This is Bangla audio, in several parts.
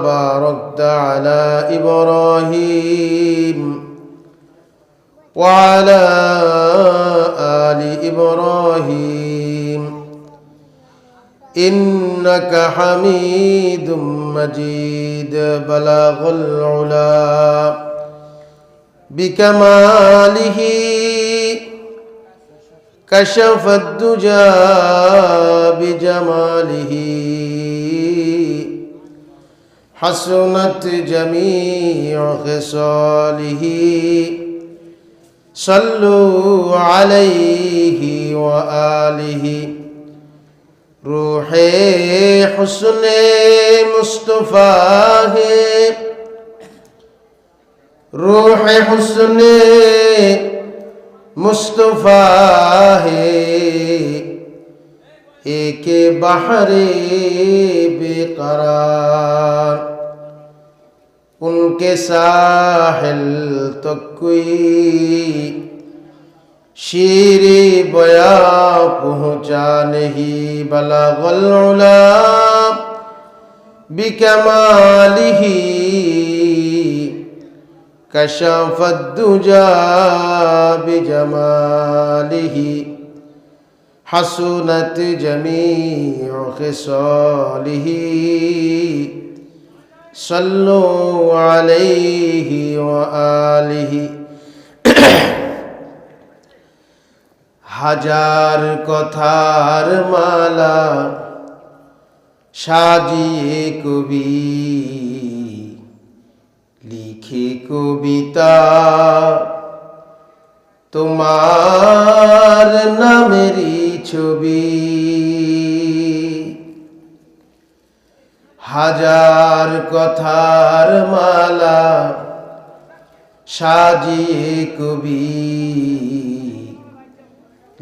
باركت على إبراهيم وعلى آل إبراهيم إنك حميد مجيد بلغ العلا بكماله كشف الدجى بجماله حسنت جميع خصاله صلوا عليه وآله روح حسن مصطفى ہے روح حسن مصطفیٰ ہے ایک بحر بے قرار ان کے ساحل تک کوئی شیر بیاں پہنچا نہیں بلغ العلا بکمالہ كشف الدجى بجماله حسنت جميع خصاله صلوا عليه وآله হাজার কথার মালা সাজিয়ে কবি লিখে কবিতা তোমার নামেরই ছবি হাজার কথার মালা সাজিয়ে কবি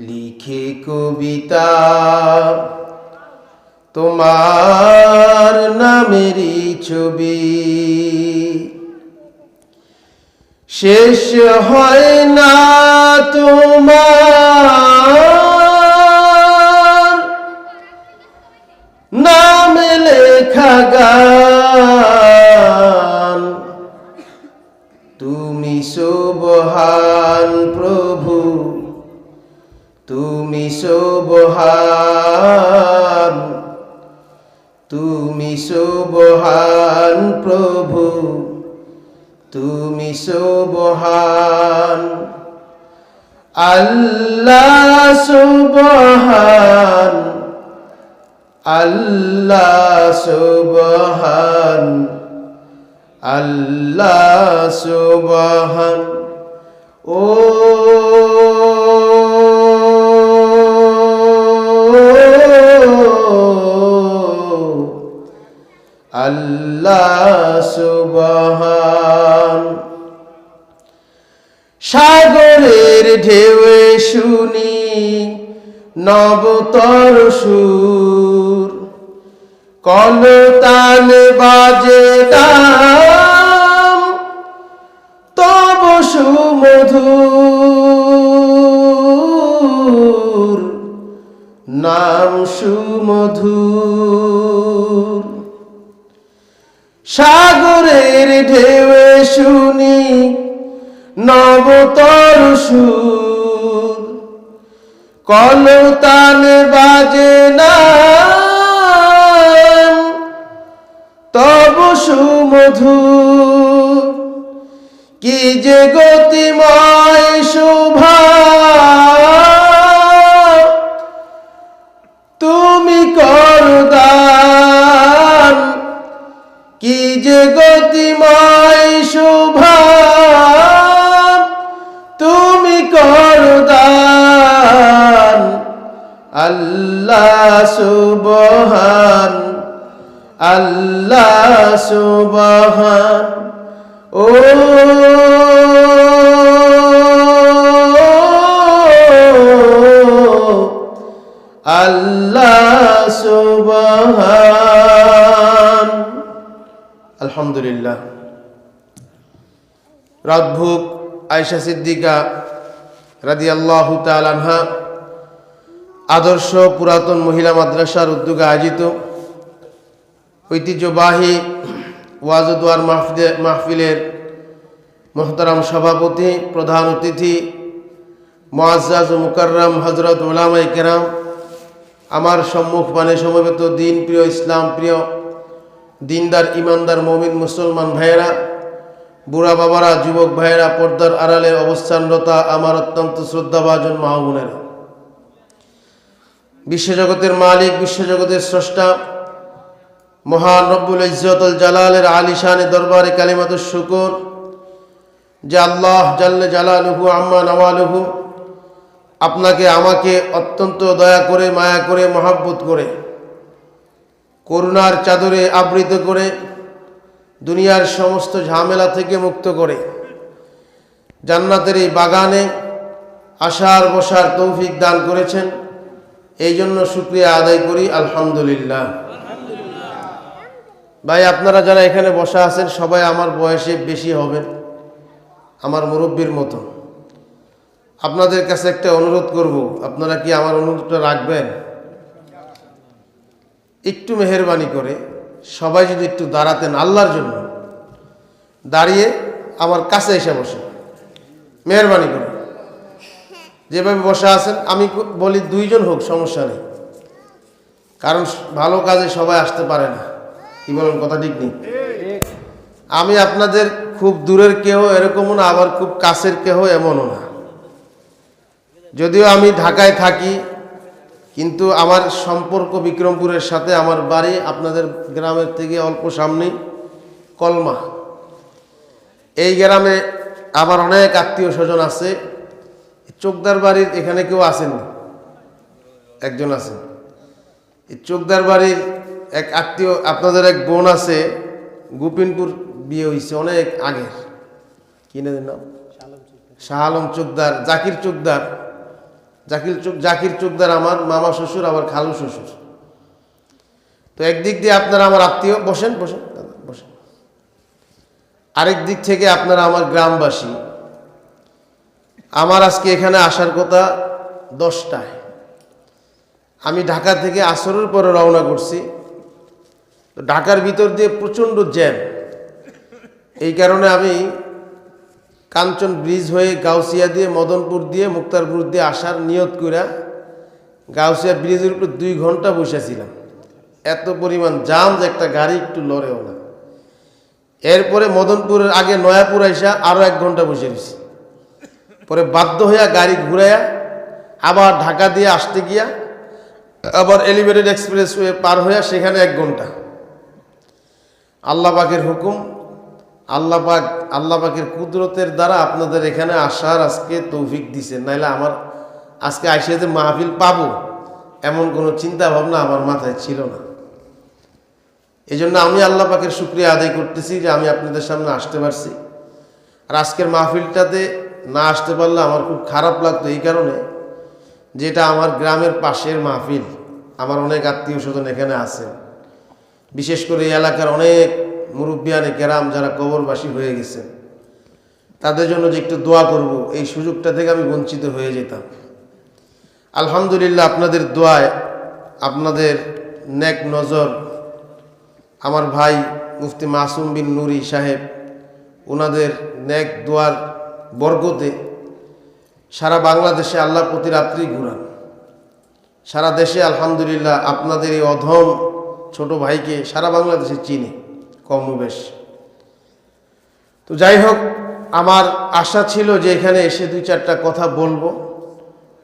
লিখে কবিতা তোমার নামেরই ছবি শেষ হয় না তোমার নাম লেখা গান তুমি সুবহান প্রভু তুমি সুবহান তুমি সুবহান প্রভু তুমি সুবহান আল্লাহ সুবহান আল্লাহ সুবহান আল্লাহ সুবহান ও আল্লাহ সুবহান সাগরের ঢেউয়ে শুনি নবতর সুর কলতান বাজে নাম তব সুমধুর নাম সুমধুর সাগরের ঢেউয়ে শুনি নবতর সুর কলতান বাজে নাম তব সুমধুর কি যে গতিময় শোভা তুমি করো দান কি যে গতিময় শোভা তুমি করো দান আল্লাহ সুবহান আল্লাহ সুবহান ও আল্লাহ সুবহান। আলহামদুলিল্লাহ। রাতভোগ আয়েশা সিদ্দিকা রাদিয়াল্লাহু তাআলা আনহা আদর্শ পুরাতন মহিলা মাদ্রাসার উদ্যোগে আয়োজিত ঐতিহ্যবাহী ওয়াজ ও দোয়ার মাহফিলের মোহতারাম সভাপতি, প্রধান অতিথি, মুআজ্জাজ ও মুকাররম হযরত উলামায়ে কেরাম, আমার সম্মুখ মানে সমবেত দিন প্রিয়, ইসলাম প্রিয়, দিনদার ইমানদার মুমিন মুসলমান ভাইয়েরা, বুড়া বাবারা, যুবক ভাইয়েরা, পর্দার আড়ালে অবস্থানরতা আমার অত্যন্ত শ্রদ্ধাভাজন মা ও বোনেরা, বিশ্বজগতের মালিক, বিশ্বজগতের স্রষ্টা মহান রব্বুল ইজ্জতুল জালালের আলিশানে দরবারে কালিমাতুশ শুকর যে আল্লাহ জাল্লে জালালুহু আম্মা নওয়ালুহু আপনাকে আমাকে অত্যন্ত দয়া করে, মায়া করে, মহাব্বত করে, করুণার চাদরে আবৃত করে, দুনিয়ার সমস্ত ঝামেলা থেকে মুক্ত করে জান্নাতের এই বাগানে আসার বসার তৌফিক দান করেছেন। এই জন্য শুকরিয়া আদায় করি, আলহামদুলিল্লাহ। ভাই, আপনারা যারা এখানে বসা আছেন সবাই আমার বয়সে বেশি হবেন, আমার মুরব্বীর মতো। আপনাদের কাছে একটা অনুরোধ করব, আপনারা কি আমার অনুরোধটা রাখবেন? একটু মেহেরবানি করে সবাই যদি একটু দাঁড়াতেন, আল্লাহর জন্য দাঁড়িয়ে আমার কাছে এসে বসে, মেহেরবানি করে। যেভাবে বসা আছেন আমি বলি 2 জন হোক, সমস্যা নেই, কারণ ভালো কাজে সবাই আসতে পারে না। কি বলেন, কথা ঠিক নেই? আমি আপনাদের খুব দূরের কেহ এরকমও না, আবার খুব কাছের কেহ এমনও না। যদিও আমি ঢাকায় থাকি, কিন্তু আমার সম্পর্ক বিক্রমপুরের সাথে। আমার বাড়ি আপনাদের গ্রামের থেকে অল্প সামনেই, কলমা। এই গ্রামে আমার অনেক আত্মীয় স্বজন আছে। চোকদার বাড়ির এখানে কেউ আসেন? একজন আছেন। এই চোকদার বাড়ির এক আত্মীয়, আপনাদের এক বোন আছে, গোপিনপুর বিয়ে হয়েছে অনেক আগের। কি নাম? শাহ আলম চোকদার, জাকির চোকদার। জাকির চোকদার আমার মামা শ্বশুর, আবার খালু শ্বশুর। তো একদিক দিয়ে আপনারা আমার আত্মীয়, বসেন বসেন দাদা বসেন। আরেক দিক থেকে আপনারা আমার গ্রামবাসী। আমার আজকে এখানে আসার কথা 10টায়। আমি ঢাকা থেকে আসরের পরে রওনা করছি। তো ঢাকার ভিতর দিয়ে প্রচণ্ড জ্যাম। এই কারণে আমি কাঞ্চন ব্রিজ হয়ে গাউসিয়া দিয়ে, মদনপুর দিয়ে, মুক্তারপুর দিয়ে আসার নিয়ত করে গাউসিয়া ব্রিজের উপর 2 ঘন্টা বসেছিলাম। এত পরিমাণ জাম যে একটা গাড়ি একটু লড়েও না। এরপরে মদনপুরের আগে নয়াপুর আইসা আরও 1 ঘন্টা বসে গেছি। পরে বাধ্য হইয়া গাড়ি ঘুরাইয়া আবার ঢাকা দিয়ে আসতে গিয়া আবার এলিভেটেড এক্সপ্রেসওয়ে পার হইয়া সেখানে 1 ঘন্টা। আল্লাহ পাকের হুকুম, আল্লাহ পাকের কুদরতের দ্বারা আপনাদের এখানে আসার আজকে তৌফিক দিছে। নাইলে আমার আজকে আইসা যে মাহফিল পাবো এমন কোনো চিন্তা ভাবনা আমার মাথায় ছিল না। এই জন্য আমি আল্লাহ পাকের শুকরিয়া আদায় করতেছি যে আমি আপনাদের সামনে আসতে পারছি। আর আজকের মাহফিলটাতে না আসতে পারলে আমার খুব খারাপ লাগতো, এই কারণে যেটা আমার গ্রামের পাশের মাহফিল। আমার অনেক আত্মীয় স্বজন এখানে আছেন, বিশেষ করে এই এলাকার অনেক মুরব্বিয়ানে কেরাম যারা কবরবাসী হয়ে গেছেন, তাদের জন্য যে একটু দোয়া করব, এই সুযোগটা থেকে আমি বঞ্চিত হয়ে যেতাম। আলহামদুলিল্লাহ, আপনাদের দোয়ায়, আপনাদের নেক নজর, আমার ভাই মুফতি মাসুম বিন নুরি সাহেব, ওনাদের নেক দোয়ার বরকতে সারা বাংলাদেশে আল্লাহ প্রতি রাত্রি ঘুরান। সারা দেশে আলহামদুলিল্লাহ আপনাদের এই অধম ছোট ভাইকে সারা বাংলাদেশে চিনে কম বেশ। তো যাই হোক, আমার আশা ছিল যে এখানে এসে 2-4টা কথা বলবো।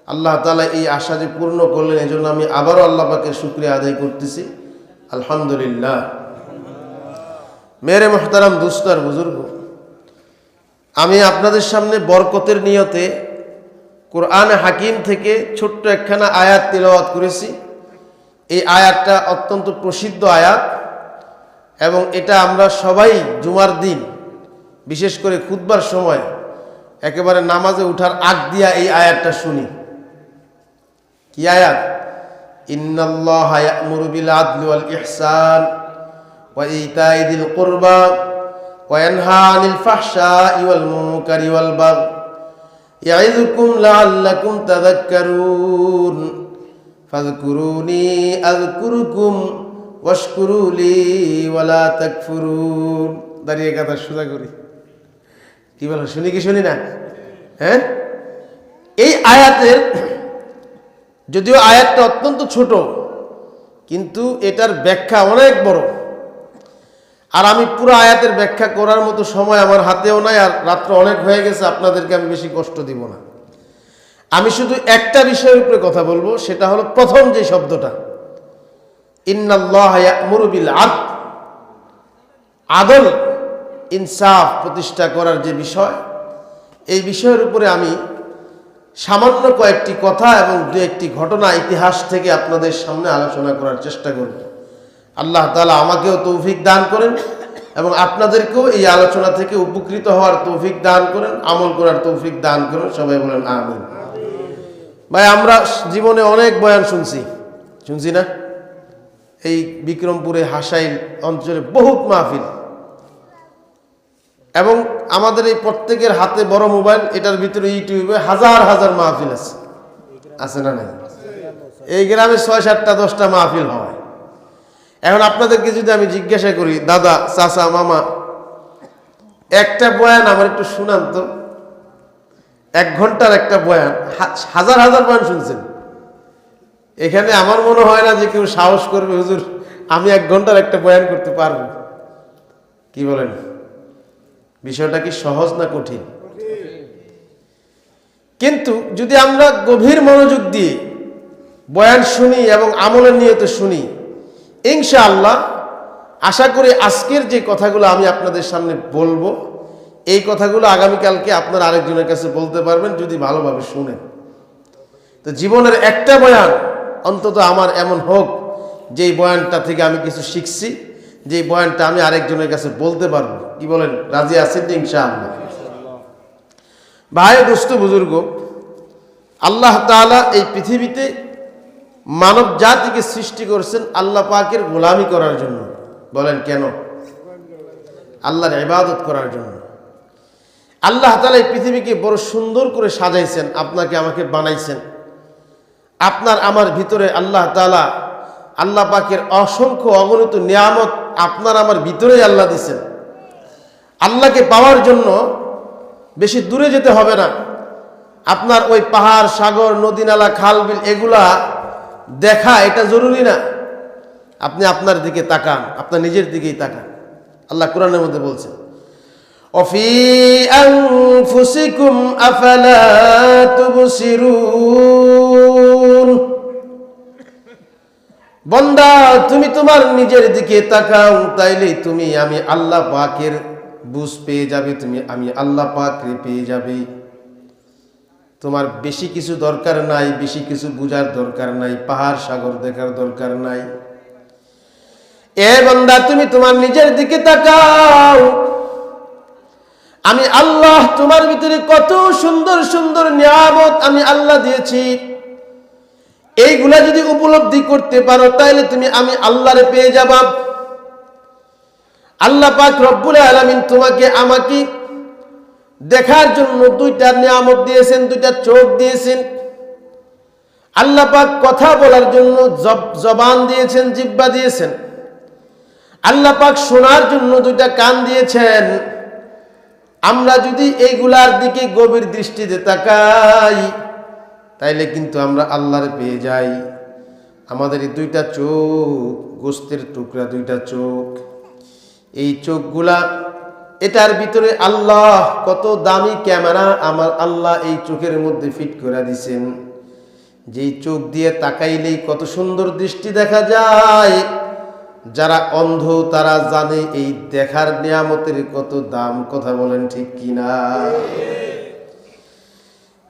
আল্লাহ তাআলা এই আশা যে পূর্ণ করলেন, এজন্য আমি আবারও আল্লাহ পাকের শুকরিয়া আদায় করতেছি, আলহামদুলিল্লাহ। মেরে মোহতারাম দোস্ত আর বুজুর্গ, আমি আপনাদের সামনে বরকতের নিয়তে কোরআন হাকিম থেকে ছোট্ট একখানা আয়াত তিলাওয়াত করেছি। এই আয়াতটা অত্যন্ত প্রসিদ্ধ আয়াত এবং এটা আমরা সবাই জুমার দিন, বিশেষ করে খুতবার সময়, একেবারে নামাজে উঠার আগ দিয়া এই আয়াতটা শুনি। কি আয়াত? ইন্নাল্লাহা ইয়া'মুরু বিল আদলি ওয়াল ইহসান ওয়া ইতাই যিল কুরবা ওয়া ইয়ানহা আনিল ফাহশাই ওয়াল মুনকারি ওয়াল বাগই ইয়াইযুকুম লাআল্লাকুম তাযাক্কারুন ফাযকুরুনি আযকুরুকুম ওয়াশকুরু লি ওয়ালা তাকফুরুন। দাঁড়িয়ে কথা সোজা করি, কি বলো, শুনি কি শুনি না? হ্যাঁ, এই আয়াতের, যদিও আয়াতটা অত্যন্ত ছোট, কিন্তু এটার ব্যাখ্যা অনেক বড়। আর আমি পুরো আয়াতের ব্যাখ্যা করার মতো সময় আমার হাতেও নাই, আর রাত্র অনেক হয়ে গেছে, আপনাদেরকে আমি বেশি কষ্ট দিব না। আমি শুধু একটা বিষয়ের উপরে কথা বলবো, সেটা হলো প্রথম যে শব্দটা, ইন্নাল্লাহা ইয়া'মুরু বিল আদল, আদল ইনসাফ প্রতিষ্ঠা করার যে বিষয়, এই বিষয়ের উপরে আমি সামান্য কয়েকটি কথা এবং দু একটি ঘটনা ইতিহাস থেকে আপনাদের সামনে আলোচনা করার চেষ্টা করব। আল্লাহ তাআলা আমাকেও তৌফিক দান করেন এবং আপনাদেরকেও এই আলোচনা থেকে উপকৃত হওয়ার তৌফিক দান করেন, আমল করার তৌফিক দান করেন। সবাই বলেন আমিন। ভাই, আমরা জীবনে অনেক বয়ান শুনছি না? এই বিক্রমপুরে হাসাইল অঞ্চলে বহুত মাহফিল, এবং আমাদের এই প্রত্যেকের হাতে বড় মোবাইল, এটার ভিতরে ইউটিউবে হাজার হাজার মাহফিল আছে না নাই? এই গ্রামে 6-7টা 10টা মাহফিল হয়। এখন আপনাদেরকে যদি আমি জিজ্ঞাসা করি, দাদা, চাচা, মামা, একটা বয়ান আমার একটু শুনান তো, 1 ঘন্টার একটা বয়ান, হাজার হাজার বয়ান শুনছেন, এখানে আমার মনে হয় না যে কেউ সাহস করবে, হুজুর আমি 1 ঘন্টার একটা বয়ান করতে পারবো। কি বলেন? বিষয়টা কি সহজ না কঠিন? কিন্তু যদি আমরা গভীর মনোযোগ দিয়ে বয়ান শুনি এবং আমলের নিয়তে শুনি, ইনশাআল্লাহ আশা করি আজকের যে কথাগুলো আমি আপনাদের সামনে বলবো, এই কথাগুলো আগামীকালকে আপনারা আরেকজনের কাছে বলতে পারবেন, যদি ভালোভাবে শুনেন। তো জীবনের একটা বয়ান অন্তত আমার এমন হোক, যেই বয়ানটা থেকে আমি কিছু শিখছি, যে বয়ানটা আমি আরেকজনের কাছে বলতে পারবো। কি বলেন, রাজি আছেন ইনশাআল্লাহ? ভাই, দোস্ত, বুজুর্গ, আল্লাহ তাআলা এই পৃথিবীতে মানব জাতিকে সৃষ্টি করেছেন আল্লাহ পাকের গোলামি করার জন্য। বলেন কেন? আল্লাহর ইবাদত করার জন্য। আল্লাহ তাআলা এই পৃথিবীকে বড় সুন্দর করে সাজাইছেন, আপনাকে আমাকে বানাইছেন। আপনার আমার ভিতরে আল্লাহ তাআলা, আল্লাহ পাকের অসংখ্য অগণিত নিয়ামত আপনার আমার ভিতরেই আল্লাহ দিছেন। আল্লাহকে পাওয়ার জন্য বেশি দূরে যেতে হবে না। আপনার ওই পাহাড়, সাগর, নদী, নালা, খাল, বিল এগুলা দেখা এটা জরুরি না। আপনি আপনার দিকে তাকান, আপনার নিজের দিকেই তাকান। আল্লাহ কোরআনের মধ্যে বলছেন, অফি আনফুসিকুম আফালা তুবসিরুন। বান্দা, তুমি তোমার নিজের দিকে তাকাও, তাইলে তুমি আমি আল্লাহ পাকের বুঝ পেয়ে যাবে, তুমি আমি আল্লাহ পাককে পেয়ে যাবে। তোমার বেশি কিছু দরকার নাই, বেশি কিছু বুঝার দরকার নাই, পাহাড় সাগর দেখার দরকার নাই। এ বান্দা, তুমি তোমার নিজের দিকে তাকাও, আমি আল্লাহ তোমার ভিতরে কত সুন্দর সুন্দর নিয়ামত আমি আল্লাহ দিয়েছি। এইগুলা যদি উপলব্ধি করতে পারো, তাহলে তুমি আমি আল্লাহরে পেয়ে যাবা। আল্লাহ পাক রব্বুল আলামিন তোমাকে আমাকে দেখার জন্য 2টা নিয়ামত দিয়েছেন, 2টা চোখ দিয়েছেন। আল্লাহ পাক কথা বলার জন্য জবান দিয়েছেন, জিহ্বা দিয়েছেন। আল্লাহ পাক শোনার জন্য 2টা কান দিয়েছেন। আমরা যদি এইগুলার দিকে গভীর দৃষ্টিতে তাকাই, তাইলে কিন্তু আমরা আল্লাহরে পেয়ে যাই। আমাদের এই 2টা চোখ, গোস্তের টুকরা 2টা চোখ, এই চোখগুলা, এটার ভিতরে আল্লাহ কত দামি ক্যামেরা আমার আল্লাহ এই চোখের মধ্যে ফিট করে দিছেন, যেই চোখ দিয়ে তাকাইলেই কত সুন্দর দৃষ্টি দেখা যায়। যারা অন্ধ তারা জানে এই দেখার নিয়ামতের কত দাম। কথা বলেন ঠিক কিনা?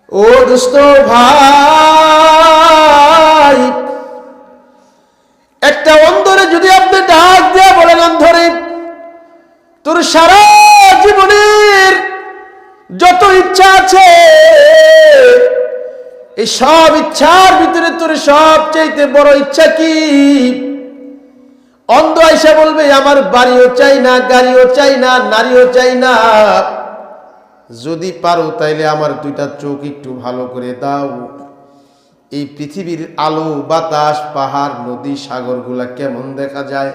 ও দোস্ত ভাই, একটা অন্ধরে যদি আপনি ডাক দিয়ে বলেন, অন্ধরে তোর সারা জীবনের যত ইচ্ছা আছে, এই সব ইচ্ছার ভিতরে তোর সবচাইতে বড় ইচ্ছা কি? অন্ধ আইসা বলবে, আমার বাড়িও চাই না, গাড়িও চাই না, নারীও চাই না, যদি পারো তাইলে আমার 2টা চোখ একটু ভালো করে দাও। এই পৃথিবীর আলো বাতাস পাহাড় নদী সাগরগুলা কেমন দেখা যায়।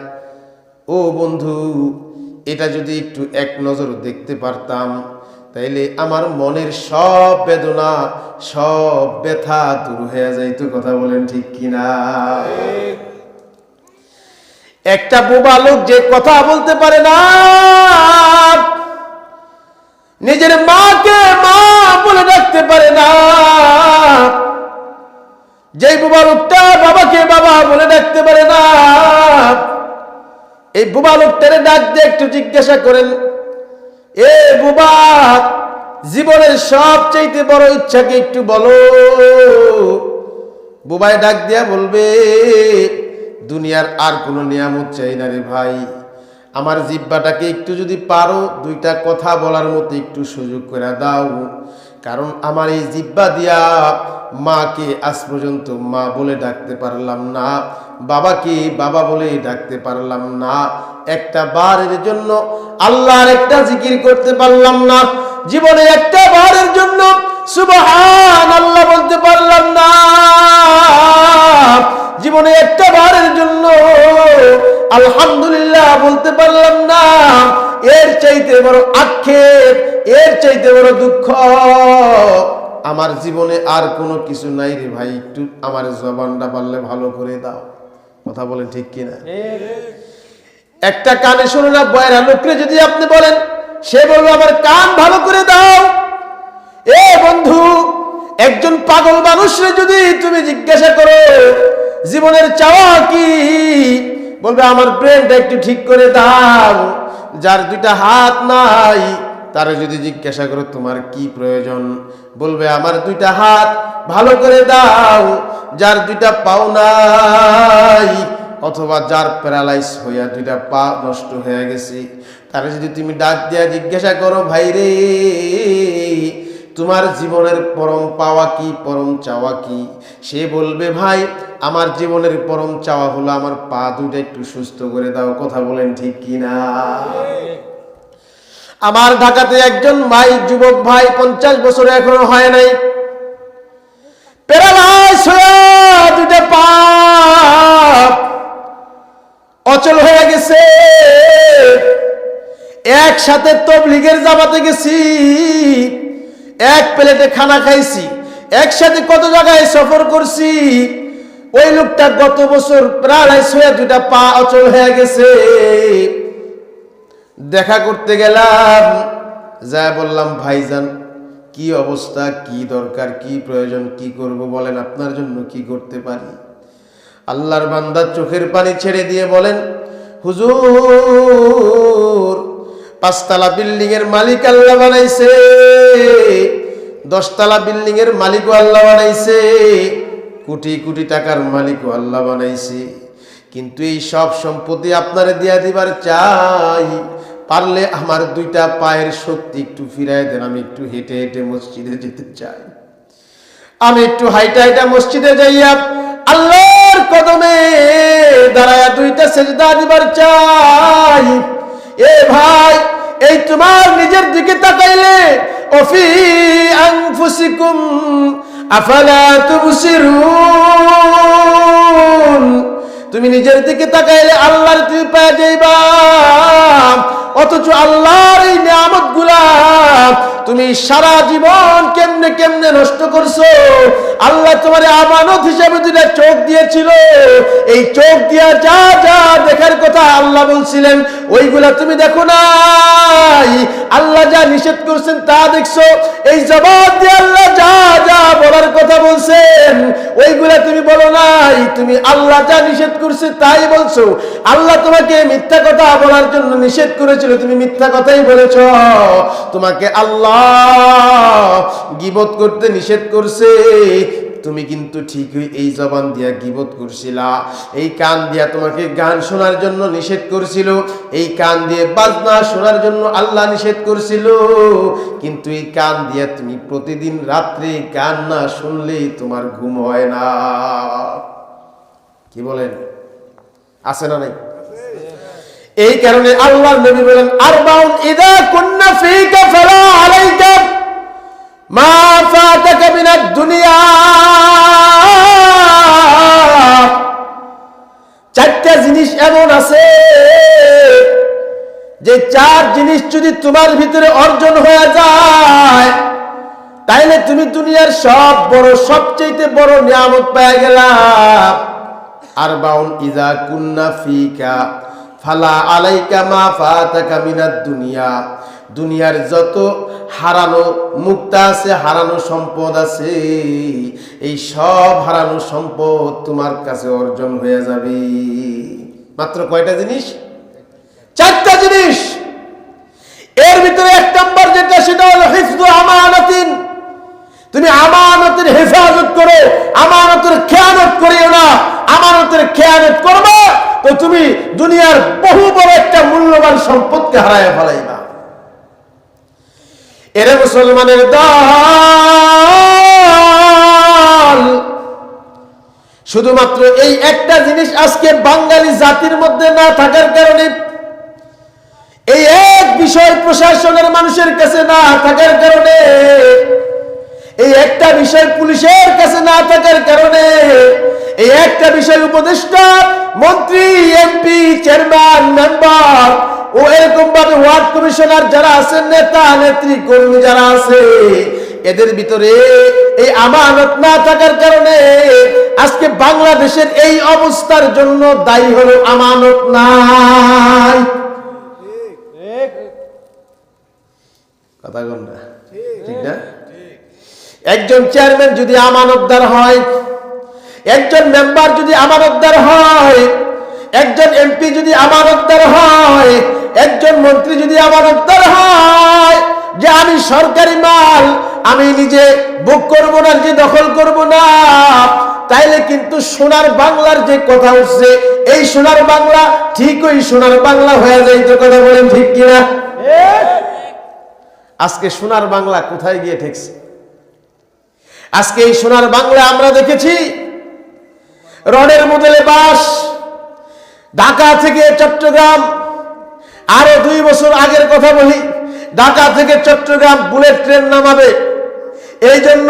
ও বন্ধু, এটা যদি একটু এক নজর দেখতে পারতাম তাইলে আমার মনের সব বেদনা সব ব্যথা দূর হয়ে যাইত। কথা বলেন ঠিক কিনা? একটা বোবা লোক যে কথা বলতে পারে না, নিজের মাকে মা বলে ডাকতে পারে না, যে বোবা লোকটা বাবাকে বাবা বলে ডাকতে পারে না, এই বোবা লোকটারে ডাক দিয়ে একটু জিজ্ঞাসা করেন, এ বোবা, জীবনের সবচাইতে বড় ইচ্ছাকে একটু বলো। বোবায় ডাক দিয়া বলবে, দুনিয়ার আর কোনো নিয়ামত চাই না রে ভাই, আমার জিহ্বাটাকে একটু যদি পারো দুইটা কথা বলার মতো একটু সুযোগ করে দাও, কারণ আমার এই জিহ্বা দিয়া মাকে আজ পর্যন্ত মা বলে ডাকতে পারলাম না, বাবাকে বাবা বলে ডাকতে পারলাম না, একটা বারের জন্য আল্লাহর একটা জিকির করতে পারলাম না, জীবনে একটা বারের জন্য সুবহানাল্লাহ বলতে পারলাম না, জীবনে একটা বারের জন্য আলহামদুলিল্লাহ বলতে পারলাম না। এর চাইতে বড় আক্ষেপ, এর চাইতে বড় দুঃখ আমার জীবনে আর কোনো কিছু নাই রে ভাই, একটু আমার জবানটা পারলে ভালো করে দাও। কথা বলেন ঠিক কিনা? একটা কানে শুনে না বয়রা লোকরে যদি আপনি বলেন, সে বলবে আমার কান ভালো করে দাও। এ বন্ধু, একজন পাগল মানুষরে যদি তুমি জিজ্ঞাসা করো জীবনের চাওয়া কি, বলবে আমার ব্রেনটা একটু ঠিক করে দাও। যার দুইটা হাত নাই তারে যদি জিজ্ঞাসা করো তোমার কি প্রয়োজন, বলবে আমার দুইটা হাত ভালো করে দাও। যার দুইটা পাও নাই অথবা যার প্যারালাইজ হইয়া দুইটা পা নষ্ট হয়ে গেছে, তারে যদি তুমি ডাক দিয়া জিজ্ঞাসা করো, ভাই রে তোমার জীবনের পরম পাওয়া কি, পরম চাওয়া কি, সে বলবে ভাই আমার জীবনের পরম চাওয়া হলো আমার পা দুইটা একটু সুস্থ করে দাও। কথা বলেন ঠিক কিনা? আমার ঢাকাতে একজন ভাই, যুবক ভাই, 50 বছর এখনো হয় নাই, প্যারালাইজ হয়ে দুইটা পা অচল হয়ে গেছে। একসাথে তবলিগের জামাতে গেছি, এক প্লেটে খানা খাইছি, একসাথে কত জায়গায় সফর করছি। ওই লোকটা গত বছর প্যারালাইজ হয়ে দুইটা পা অচল হয়ে গেছে। দেখা করতে গেলাম, যা বললাম ভাইজান কি অবস্থা, কি দরকার, কি প্রয়োজন, কি করব বলেন, আপনার জন্য কি করতে পারি। আল্লাহর বান্দা চোখের পানি ছেড়ে দিয়ে বলেন, হুজুর 5 তলা বিল্ডিং এর মালিক আল্লাহ বানাইছে, 10 তলা বিল্ডিং এর মালিকও আল্লাহ বানাইছে, কোটি কোটি টাকার মালিকও আল্লাহ বানাইছে, কিন্তু এই সব সম্পত্তি আপনারে দিয়া দিবার চাই, পারলে আমার দুইটা পায়ের শক্তি একটু ফিরাই দেন, আমি একটু হেঁটে হেঁটে মসজিদে যেতে চাই, আমি একটু হাইটা হাইটা মসজিদে যাইয়া আল্লাহর কদমে দাঁড়ায়া দুইটা সেজদা দিবার চাই। এ ভাই, এই তোমার নিজের দিকে তাকাইলে ওফি আনফুসিকুম আফালা তুবসিরুন, তুমি নিজের দিকে তাকাইলে আল্লাহর তুমি পেয়ে যাইবা, অথচ আল্লাহর এই নিয়ামত গুলা তুমি সারা জীবন কেমনে কেমনে নষ্ট করছো। আল্লাহ তোমার আমানত হিসাবে দুইটা চোখ দিয়েছিল, এই চোখ দিয়া যা যা দেখার কথা আল্লাহ বলছিলেন ওইগুলা তুমি দেখো নাই, আল্লাহ যা নিষেধ করছেন তা দেখছো, এই জবাব দিয়ে আল্লাহ যা যা বলার কথা বলছেন ওইগুলা তুমি বলো নাই, তুমি আল্লাহ যা নিষেধ করছে তাই বলছো। আল্লাহ তোমাকে মিথ্যা কথা বলার জন্য নিষেধ করেছিল, তুমি মিথ্যা কথাই বলেছ। তোমাকে আল্লাহ গীবত করতে নিষেধ করছে, তুমি কিন্তু ঠিকই এই জবান দিয়া গীবত করছিলা। এই কান দিয়া তোমাকে গান শোনার জন্য নিষেধ করছিল, এই কান দিয়ে বাজনা শোনার জন্য আল্লাহ নিষেধ করছিল, কিন্তু এই কান দিয়া তুমি প্রতিদিন রাত্রে গান না শুনলে তোমার ঘুম হয় না। কি বলেন, আছে না নাই? এই কারণে আল্লাহর নবী বলেন, আরবাউন ইযা কুন্না ফীকা ফালা আলাইকা মা ফাতাকা মিনাদ দুনিয়া 4টা জিনিস এমন আছে যে 4 জিনিস যদি তোমার ভিতরে অর্জন হয়ে যায় তাইলে তুমি দুনিয়ার সবচেয়ে বড় নিয়ামত পেয়ে গেলা। আরবাউন ইযা কুন্না ফিকা ফালা আলাইকা মা ফাতাকা মিনাদ দুনিয়া। দুনিয়ার যত হারানো মুক্তা আছে, হারানো সম্পদ আছে, এই সব হারানো সম্পদ তোমার কাছে অর্জন হয়ে যাবে। মাত্র কয়টা জিনিস? 4টা জিনিস। এর ভিতরে 1 নম্বর যেটা, সেটা হলো হিফযু আমানাতিন। তুমি আমানতের হেফাজত করো, আমানতের খেয়ানত করিও না। আমানতের খেয়ানত করবে তো তুমি দুনিয়ার বহু বড় একটা মূল্যবান সম্পদকে হারায় ফেলাইবা। এরে মুসলমানের দল, শুধুমাত্র এই একটা জিনিস আজকে বাঙালি জাতির মধ্যে না থাকার কারণে, এই এক বিষয় প্রশাসনের মানুষের কাছে না থাকার কারণে, এই একটা বিষয় পুলিশের কাছে না থাকার কারণে, এই একটা বিষয় উপদেষ্টা, মন্ত্রী, এমপি, চেয়ারম্যান, মেম্বার ও এরকম ভাবে ওয়ার্ড কমিশনার যারা আছেন, নেতা নেত্রী কর্মী যারা আছে, এদের ভিতরে এই আমানত না থাকার কারণে আজকে বাংলাদেশের এই অবস্থার জন্য দায়ী হলো আমানত নাই। কথা বল না, ঠিক না? একজন চেয়ারম্যান যদি আমানতদার হয়, একজন মেম্বার যদি আমানতদার হয়, একজন এমপি যদি আমানতদার হয়, একজন মন্ত্রী যদি আমানতদার হয় যে আমি সরকারি মাল আমি নিজে বুক করব না, নিজে দখল করব না, তাইলে কিন্তু সোনার বাংলার যে কথা উঠছে, এই সোনার বাংলা ঠিক ওই সোনার বাংলা হয়ে যায়। তো কথা বলেন ঠিক কিনা? আজকে সোনার বাংলা কোথায় গিয়ে ঠেকছে? আজকে এই সোনার বাংলা আমরা দেখেছি রডের বদলে বাঁশ। ঢাকা থেকে চট্টগ্রাম, আরো 2 বছর আগের কথা বলি, ঢাকা থেকে চট্টগ্রাম বুলেট ট্রেন নামাবে, এই জন্য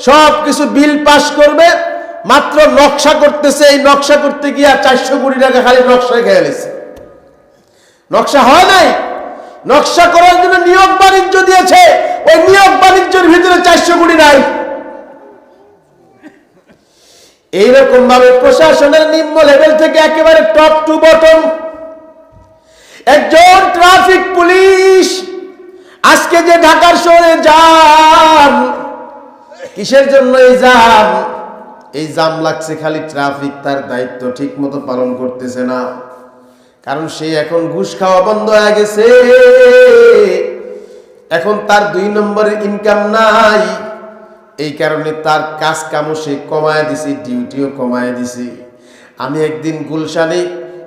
সবকিছু বিল পাস করবে, মাত্র নকশা করতেছে। এই নকশা করতে গিয়ে 400 কোটি টাকা খালি নকশায় খেয়ে গেছে। নকশা হয় নাই, নকশা করার জন্য নিয়োগ বাণিজ্য দিয়েছে, ওই নিয়োগ বাণিজ্যের ভিতরে 400 কোটি নাই। এইরকম ভাবে প্রশাসনের নিম্ন লেভেল থেকে একেবারে টপ টু বটম একজন ট্রাফিক পুলিশ আজকে যে ঢাকার শহরে জাম, কিসের জন্য এই জাম? এই জাম লাগছে খালি ট্রাফিক তার দায়িত্ব ঠিক মতো পালন করতেছে না, কারণ সে এখন ঘুষ খাওয়া বন্ধ হয়ে গেছে। এখন তার 2 নম্বরের ইনকাম নাই, এই কারণে তার কাজ কামও সে কমায় দিছে, ডিউটিও কমায় দিছে। আমি একদিন গুলশানে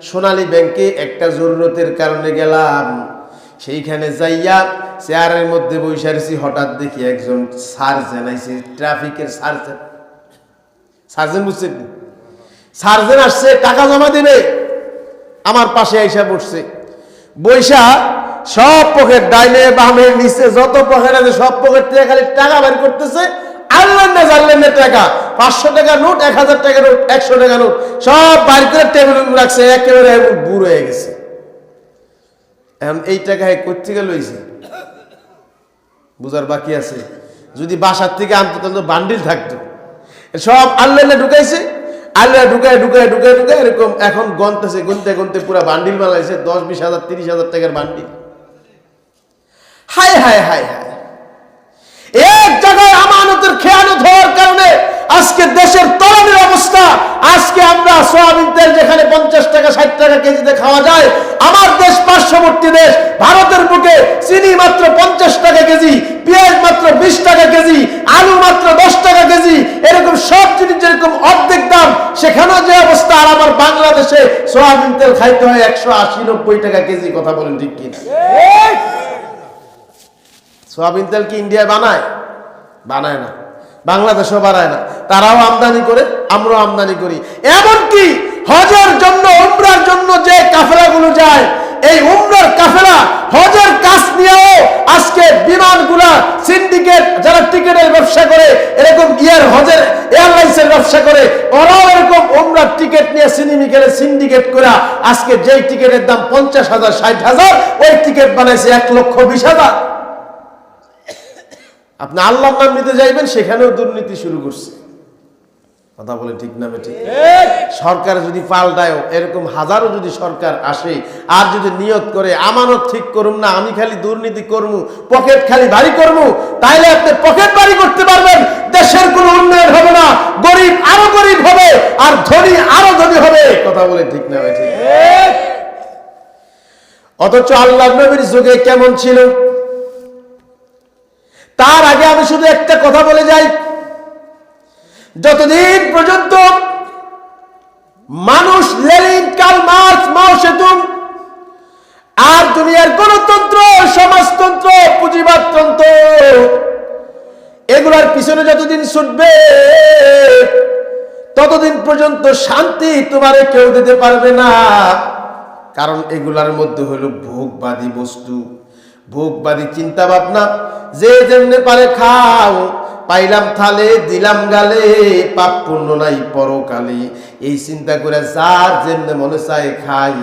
সোনালী ব্যাংকে একটা জরুরতের কারণে গেলাম, সেইখানে যাইয়া চেয়ারের মধ্যে বসে আছি, হঠাৎ দেখি একজন সার্জেন আইছে, ট্রাফিকের সার্জেন বুঝছেন? সার্জেন আসছে টাকা জমা দিবে, আমার পাশে আইসা বসছে। বৈশা সব পকেট, ডাইনে বামে নিচে যত পকেট আছে সব পকেট থেকে খালি টাকা বের করতেছে। আল্লাহ না জানলেন না টাকা, 500 টাকা নোট, 1000 টাকা নোট, 100 টাকা নোট সব বাইর করে টেবিলের উপর রাখছে, একেবারে বুড়ো হয়ে গেছে। এখন এই টাকা কোত্থেকে লইছে বুঝার বাকি আছে। যদি বাসার থেকে আনতো তাহলে বান্ডিল থাকতো। সব আল্লাহ ঢুকাইছে, আল্লাহ ঢুকায় এরকম এখন গনতেছে, গুনতে পুরা বান্ডিল বানাইছে, 10-20 হাজার 30 হাজার টাকার বান্ডিল। হায় হায় হায় হায়, এক জায়গায় আমানতের খেয়ানত হওয়ার কারণে আজকে দেশের তরুণের অবস্থা। আজকে আমরা সয়াবিন তেল যেখানে 50 টাকা 60 টাকা কেজিতে খাওয়া যায়, আমার দেশ পার্শ্ববর্তী দেশ ভারতের বুকে চিনি মাত্র 50 টাকা কেজি, পেঁয়াজ মাত্র 20 টাকা কেজি, আলু মাত্র 10 টাকা কেজি, এরকম সব জিনিস যেরকম অর্ধেক দাম, সেখানেও যে অবস্থা। আর আমার বাংলাদেশে সয়াবিন তেল খাইতে হয় 180-90 টাকা কেজি। কথা বলেন ঠিক কিনা? সয়াবিন তেল কি ইন্ডিয়া বানায়? বানায় না, বাংলাদেশও বানায় না। তারাও আমদানি করে, আমরাও আমদানি করি। এমনকি হজের জন্য, উমরার জন্য যে কাফেলাগুলো যায়, এই উমরার কাফেলা হজের কাজ নিয়েও আজকে বিমানগুলা সিন্ডিকেট যারা টিকেটের ব্যবসা করে, এরকম হজের এয়ারলাইন্স ড্রাগসের ব্যবসা করে, ওরাও এরকম ওমরার টিকিট নিয়ে সিনেমিক্যালে সিন্ডিকেট করে আজকে যেই টিকিটের দাম 50,000 60,000 ওই টিকিট বানাইছে 1,20,000। আপনি আল্লাহর নাম নিতে যাইবেন, সেখানেও দুর্নীতি শুরু করছে। কথা বলে ঠিক না বেঠিক? সরকার যদি পাল্টায়, এরকম হাজারো যদি সরকার আসে আর যদি নিয়ত করে আমানত ঠিক করুম না, আমি খালি দুর্নীতি করবো, পকেট খালি ভারী করবো, তাইলে আপনি পকেট ভারী করতে পারবেন, দেশের কোনো উন্নয়ন হবে না, গরিব আরো গরিব হবে আর ধনী আরো ধনী হবে। কথা বলে ঠিক না বেঠিক? অথচ আল্লাহর নবীর যুগে কেমন ছিল? তার আগে আমি শুধু একটা কথা বলে যাই, যতদিন পর্যন্ত মানুষ লেনিন, কার্ল মার্কস, মাও সেতুং আর দুনিয়ার গণতন্ত্র, সমাজতন্ত্র, পুঁজিবাদতন্ত্র এগুলার পিছনে যতদিন ছুটবে, ততদিন পর্যন্ত শান্তি তোমারে কেউ দিতে পারবে না। কারণ এগুলার মধ্যে হলো ভোগবাদী বস্তু, ভোগবাদী চিন্তা ভাবনা। যে যেমনে পারে খাও, পাইলাম থালে দিলাম গালে, পাপ পুণ্য নাই পরকালে, এই চিন্তা করে যার যেমনে মনে চায় খাই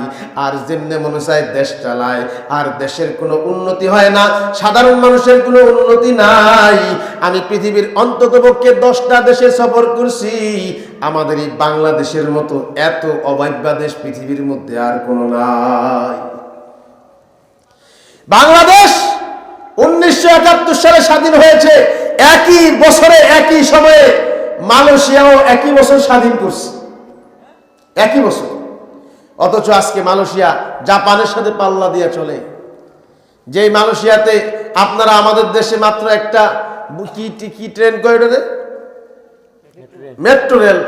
আর যেমনে মনে চায় দেশ চালায়, আর দেশের কোনো উন্নতি হয় না, সাধারণ মানুষের কোনো উন্নতি নাই। আমি পৃথিবীর অন্ততপক্ষে 10টা দেশে সফর করছি, আমাদের এই বাংলাদেশের মতো এত অবাধ্যা দেশ পৃথিবীর মধ্যে আর কোনো নাই। বাংলাদেশ 1971 সালে স্বাধীন হয়েছে, একই বছরে একই সময়ে মালয়েশিয়াও একই বছর স্বাধীন করছে, একই বছর। অথচ আজকে মালয়েশিয়া জাপানের সাথে পাল্লা দিয়ে চলে। যেই মালয়েশিয়াতে আপনারা আমাদের দেশে মাত্র একটা কি ট্রেন করিডোরে মেট্রো রেল,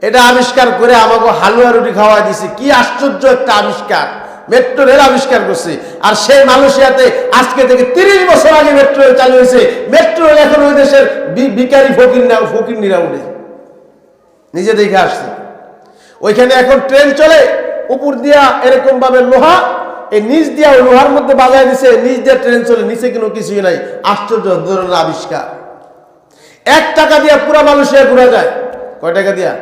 এটা আবিষ্কার করে আমাকে হালুয়া রুটি খাওয়া দিছে। কি আশ্চর্য একটা আবিষ্কার, মেট্রো রেল আবিষ্কার করছে। আর সেই মালয়েশিয়াতে আজকে থেকে 30 বছর আগে মেট্রো রেল চালু হয়েছে। মেট্রো রেল এখন ওই দেশের ভিখারি ফকিরনিরা উঠে, নিজে দেখে আসছে। ওইখানে এখন ট্রেন চলে, উপর দিয়া এরকম ভাবে লোহা, এই নিচ দিয়া লোহার মধ্যে বাজায় দিছে, নিচ দিয়া ট্রেন চলে, নিচে কোনো কিছুই নাই। আশ্চর্য ধরনের আবিষ্কার। 1 টাকা দিয়া পুরা মালয়েশিয়া ঘুরা যায়। কয় টাকা দিয়া?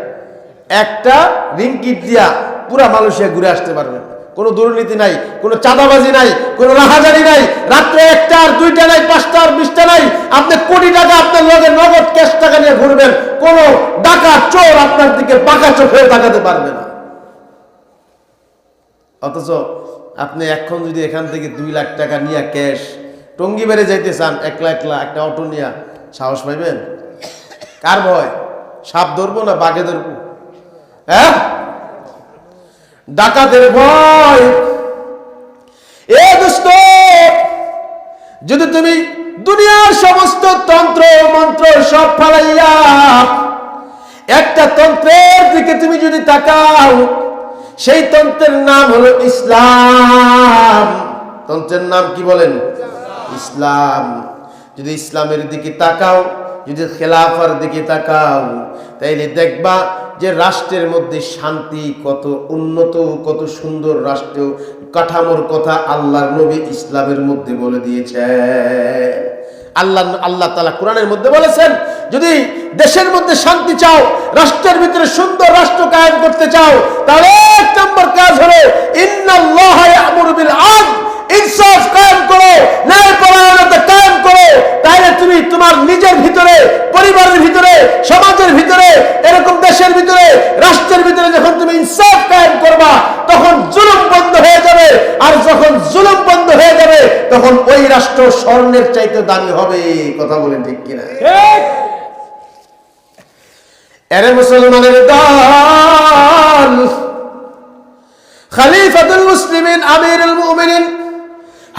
1টা রিঙ্গিট দিয়া পুরা মালয়েশিয়া ঘুরে আসতে পারবেন। কোনো দুর্নীতি নাই, কোনো চাঁদাবাজি নাই, কোনো রাহাজানি নাই, রাত্রে 1টা আর 2টা নাই, 5টা আর 20টা নাই। আপনি কোটি টাকা আপনার লগে নগদ ক্যাশ টাকা নিয়ে ঘুরবেন, কোনো ডাকাত চোর আপনার দিকে বাঁকা চোখেও তাকাতে পারবে না। অথচ আপনি এখন যদি এখান থেকে 2 লাখ টাকা নিয়ে ক্যাশ টঙ্গি বেড়ে যাইতে চান, একলা একটা অটো নিয়ে, সাহস পাইবেন? কার ভয়? সাপ ধরবো না বাঘে ধরবো? হ্যাঁ, ডাকাতের ভয়। এ দোস্ত, যদি তুমি দুনিয়ার সমস্ত তন্ত্র মন্ত্র সব ফালাইয়া একটা তন্ত্রের দিকে তুমি যদি তাকাও, সেই তন্ত্রের নাম হলো ইসলাম। তন্ত্রের নাম কি বলেন? ইসলাম। যদি ইসলামের দিকে তাকাও, যদি খেলাফার দিকে তাকাও, তাইলে দেখবা যে রাষ্ট্রের মধ্যে শান্তি কত উন্নত, কত সুন্দর রাষ্ট্র কাঠামোর কথা আল্লাহর নবী ইসলামের মধ্যে বলে দিয়েছেন। আল্লাহ তাআলা কোরআনের মধ্যে বলেছেন, যদি দেশের মধ্যে শান্তি চাও, রাষ্ট্রের ভিতরে সুন্দর রাষ্ট্র কায়েম করতে চাও, তাহলে 1 নম্বর কাজ হলো ইন্নাল্লাহা ইয়া'মুরু বিল আদল, ইনসাফ কায়েম করো, ন্যায়পরায়ণতা কায়েম করো। তাহলে তুমি তোমার নিজের ভিতরে, পরিবারের ভিতরে, সমাজের ভিতরে, এরকম দেশের ভিতরে, রাষ্ট্রের ভিতরে যখন তুমি ইনসাফ কায়েম করবা, তখন জুলুম বন্ধ হয়ে যাবে। আর যখন জুলুম বন্ধ হয়ে যাবে, তখন ওই রাষ্ট্র স্বর্ণের চাইতে দামি হবে। কথা বলেন ঠিক কিনা? এরে মুসলমানের দল, খলিফাতুল মুসলিমিন আমিরুল মুমিনিন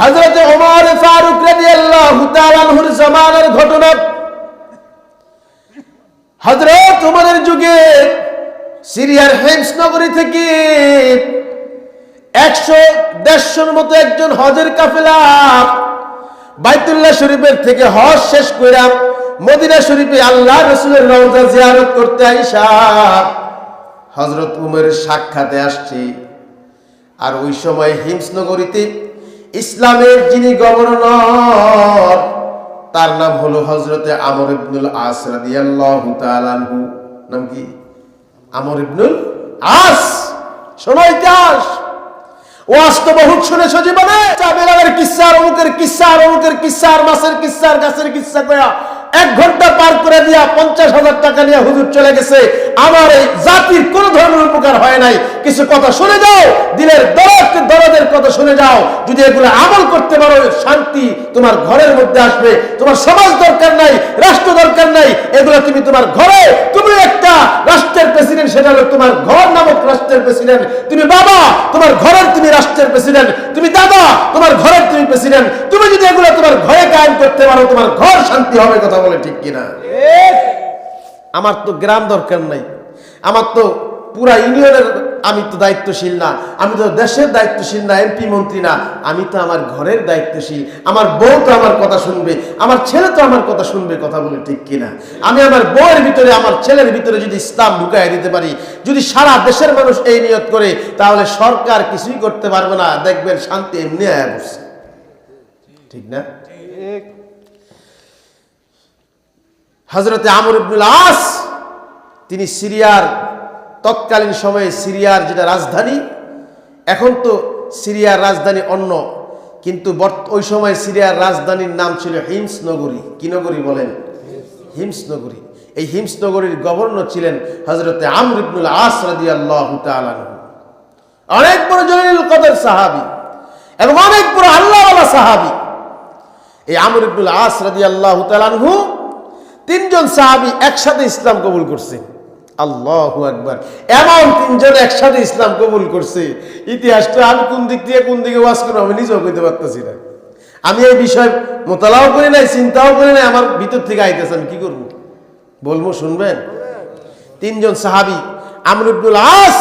হযরত ওমর ফারুক রাদিয়াল্লাহু তাআলা আনহুর জামানার ঘটনা। হযরত ওমরের যুগে সিরিয়ার হিমস নগরী থেকে 100-150 মতো একজন হজের কাফেলা বাইতুল্লাহ শরীফের থেকে হজ শেষ করে মদিনা শরীফে আল্লাহ রাসূলের রওজা জিয়ারত করতে আইসা হযরত ওমরের সাক্ষাতে আসছে। আর ওই সময় হিমস নগরীতে ইসলামের যিনি গভর্নর, তার নাম হলো হযরতে আমর ইবনুল আস রাদিয়াল্লাহু তাআলা আনহু। নাম কি? আমর ইবনুল আস। শোনো ইতিহাস, ওয়াজ তো বহুত শুনেছো জীবনে। বেলালের কিস্সা আর অমুকের কিস্সা আর অমুকের কিস্সা আর মাছের কিস্সা আর গাছের কিস্সা কয়া 1 ঘন্টা পার করে দিয়া 50,000 টাকা নিয়ে হুজুর চলে গেছে। আমার এই জাতির কোন ধরনের উপকার হয় নাই। কিছু কথা শুনে যাও, দিলের দরদের কথা শুনে যাও। যদি এগুলো আমল করতে পারো, শান্তি তোমার ঘরের মধ্যে আসবে। তোমার সমাজ দরকার নাই, রাষ্ট্র দরকার নাই, এগুলো তুমি তোমার ঘরে। তুমি একটা রাষ্ট্রের প্রেসিডেন্ট, সেটা হলো তোমার ঘর নামক রাষ্ট্রের প্রেসিডেন্ট। তুমি বাবা, তোমার ঘরের তুমি রাষ্ট্রের প্রেসিডেন্ট। তুমি দাদা, তোমার ঘরের তুমি প্রেসিডেন্ট। তুমি যদি এগুলো তোমার ঘরে কায়েম করতে পারো, তোমার ঘর শান্তি হবে। কথা বলে ঠিক কিনা? আমার তো গ্রাম দরকার নাই, আমার তো পুরা ইউনিয়নের আমি তো দায়িত্বশীল না, আমি তো দেশের দায়িত্বশীল না, এমপি মন্ত্রী না, আমি তো আমার ঘরের দায়িত্বশীল। আমার বউ তো আমার কথা শুনবে, আমার ছেলে তো আমার কথা শুনবে। কথা বলে ঠিক কিনা? আমি আমার বউয়ের ভিতরে, আমার ছেলের ভিতরে যদি ইসলাম ঢুকাই দিতে পারি, যদি সারা দেশের মানুষ এই নিয়ত করে, তাহলে সরকার কিছুই করতে পারবে না। দেখবেন শান্তি এমনি আয়া বসছে। ঠিক না? হযরতে আমর ইবনুল আস, তিনি সিরিয়ার তৎকালীন সময়ে সিরিয়ার যেটা রাজধানী, এখন তো সিরিয়ার রাজধানী অন্য, কিন্তু ওই সময় সিরিয়ার রাজধানীর নাম ছিল হিমস নগরী। কি নগরী বলেন? হিমস নগরী। এই হিমস নগরীর গভর্নর ছিলেন হযরতে আমর ইবনুল আস রাদিয়াল্লাহু তাআলা আনহু। অনেক বড় জলিলুল কদর সাহাবী এবং অনেক বড় আল্লাহওয়ালা সাহাবী। এই আমর ইবনুল আস রাদিয়াল্লাহু তাআলা আনহু 3 জন সাহাবী একসাথে ইসলাম কবুল করছে। আল্লাহু আকবার! এমন 3 জন একসাথে ইসলাম কবুল করছে, ইতিহাসটা আমি কোন দিক থেকে কোন দিকে ওয়াজ করব আমি নিজেও কইতে পারতেছি না। আমি এই বিষয় মোতালাও করি নাই, চিন্তাও করি নাই, আমার ভিতর থেকে আইতেছে। আমি কি করব? বলবো, শুনবেন? 3 জন সাহাবী, আমর ইবনুল আস,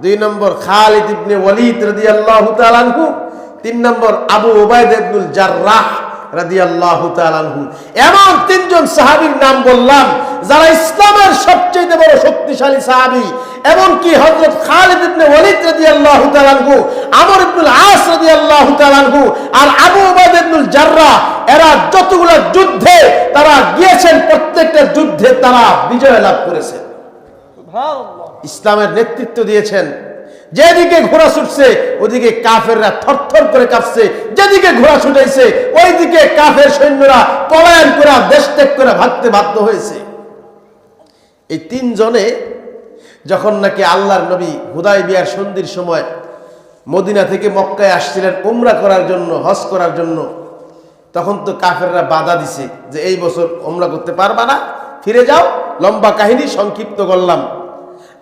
2 নম্বর খালিদ ইবনে ওয়ালিদ রাদিয়াল্লাহু তাআলা আনহু, 3 নম্বর আবু উবাইদা ইবনুল জাররাহ রাদিয়াল্লাহু তাআলা আনহু। এমন 3 জন সাহাবীর নাম বললাম যারা ইসলামের সবচেয়ে বড় শক্তিশালী সাহাবী। এমনকি হযরত খালিদ ইবনে ওয়ালিদ রাদিয়াল্লাহু তাআলা আনহু, আমর ইবনুল আস রাদিয়াল্লাহু তাআলা আনহু আর আবু উবাইদা ইবনুল জাররাহ, এরা যতগুলো যুদ্ধে তারা গিয়েছেন, প্রত্যেকটা যুদ্ধে তারা বিজয় লাভ করেছে। সুবহানাল্লাহ! ইসলামের নেতৃত্ব দিয়েছেন। যেদিকে ঘোড়া ছুটছে ওদিকে কাফেররা থরথর করে কাঁপছে, যেদিকে ঘোড়া ছুটাইছে ওইদিকে কাফের সৈন্যরা পলায়ন করে দেশ ত্যাগ করে ভাগতে বাধ্য হয়েছে। এই 3 জনে যখন নাকি আল্লাহর নবী হুদায়বিয়ার সন্ধির সময় মদিনা থেকে মক্কায় আসছিলেন উমরা করার জন্য, হজ করার জন্য, তখন তো কাফেররা বাধা দিছে যে এই বছর উমরা করতে পারবা না, ফিরে যাও। লম্বা কাহিনী সংক্ষিপ্ত করলাম,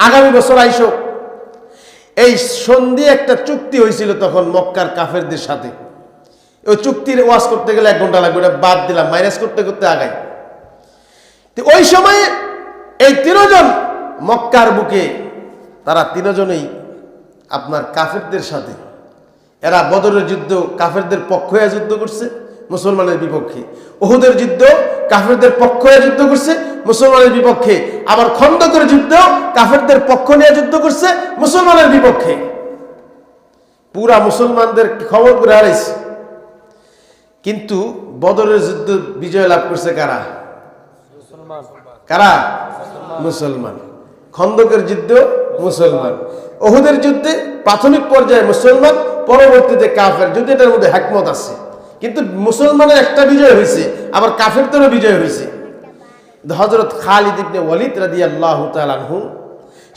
আগামী বছর আইসো। এই সন্ধি একটা চুক্তি হয়েছিল তখন মক্কার কাফেরদের সাথে। ওই চুক্তির ওয়াজ করতে গেলে 1 ঘন্টা লাগবে, ওটা বাদ দিলাম, মাইনাস করতে করতে আগাই। তো ওই সময়ে এই 3 জন মক্কার বুকে, তারা 3 জনেই আপনার কাফেরদের সাথে, এরা বদরের যুদ্ধ কাফেরদের পক্ষ হয়ে যুদ্ধ করছে, মুসলমানের বিপক্ষে। উহুদের যুদ্ধ কাফেরদের পক্ষ হয়ে যুদ্ধ করছে, মুসলমানের বিপক্ষে। আবার খন্দকের যুদ্ধ কাফেরদের পক্ষ নিয়ে যুদ্ধ করছে, মুসলমানের বিপক্ষে। পুরা মুসলমানদের খবর করে হারাইছে। কিন্তু বদরের যুদ্ধ বিজয় লাভ করছে কারা? কারা? মুসলমান। খন্দকের যুদ্ধ মুসলমান। উহুদের যুদ্ধে প্রাথমিক পর্যায়ে মুসলমান, পরবর্তীতে কাফের। যদি এটার মধ্যে হিকমত আছে, কিন্তু মুসলমানের একটা বিজয় হয়েছে, আবার কাফেরদেরও বিজয় হয়েছে। হযরত খালিদ ইবনে ওয়ালিদ রাদিয়াল্লাহু তাআলা আনহু,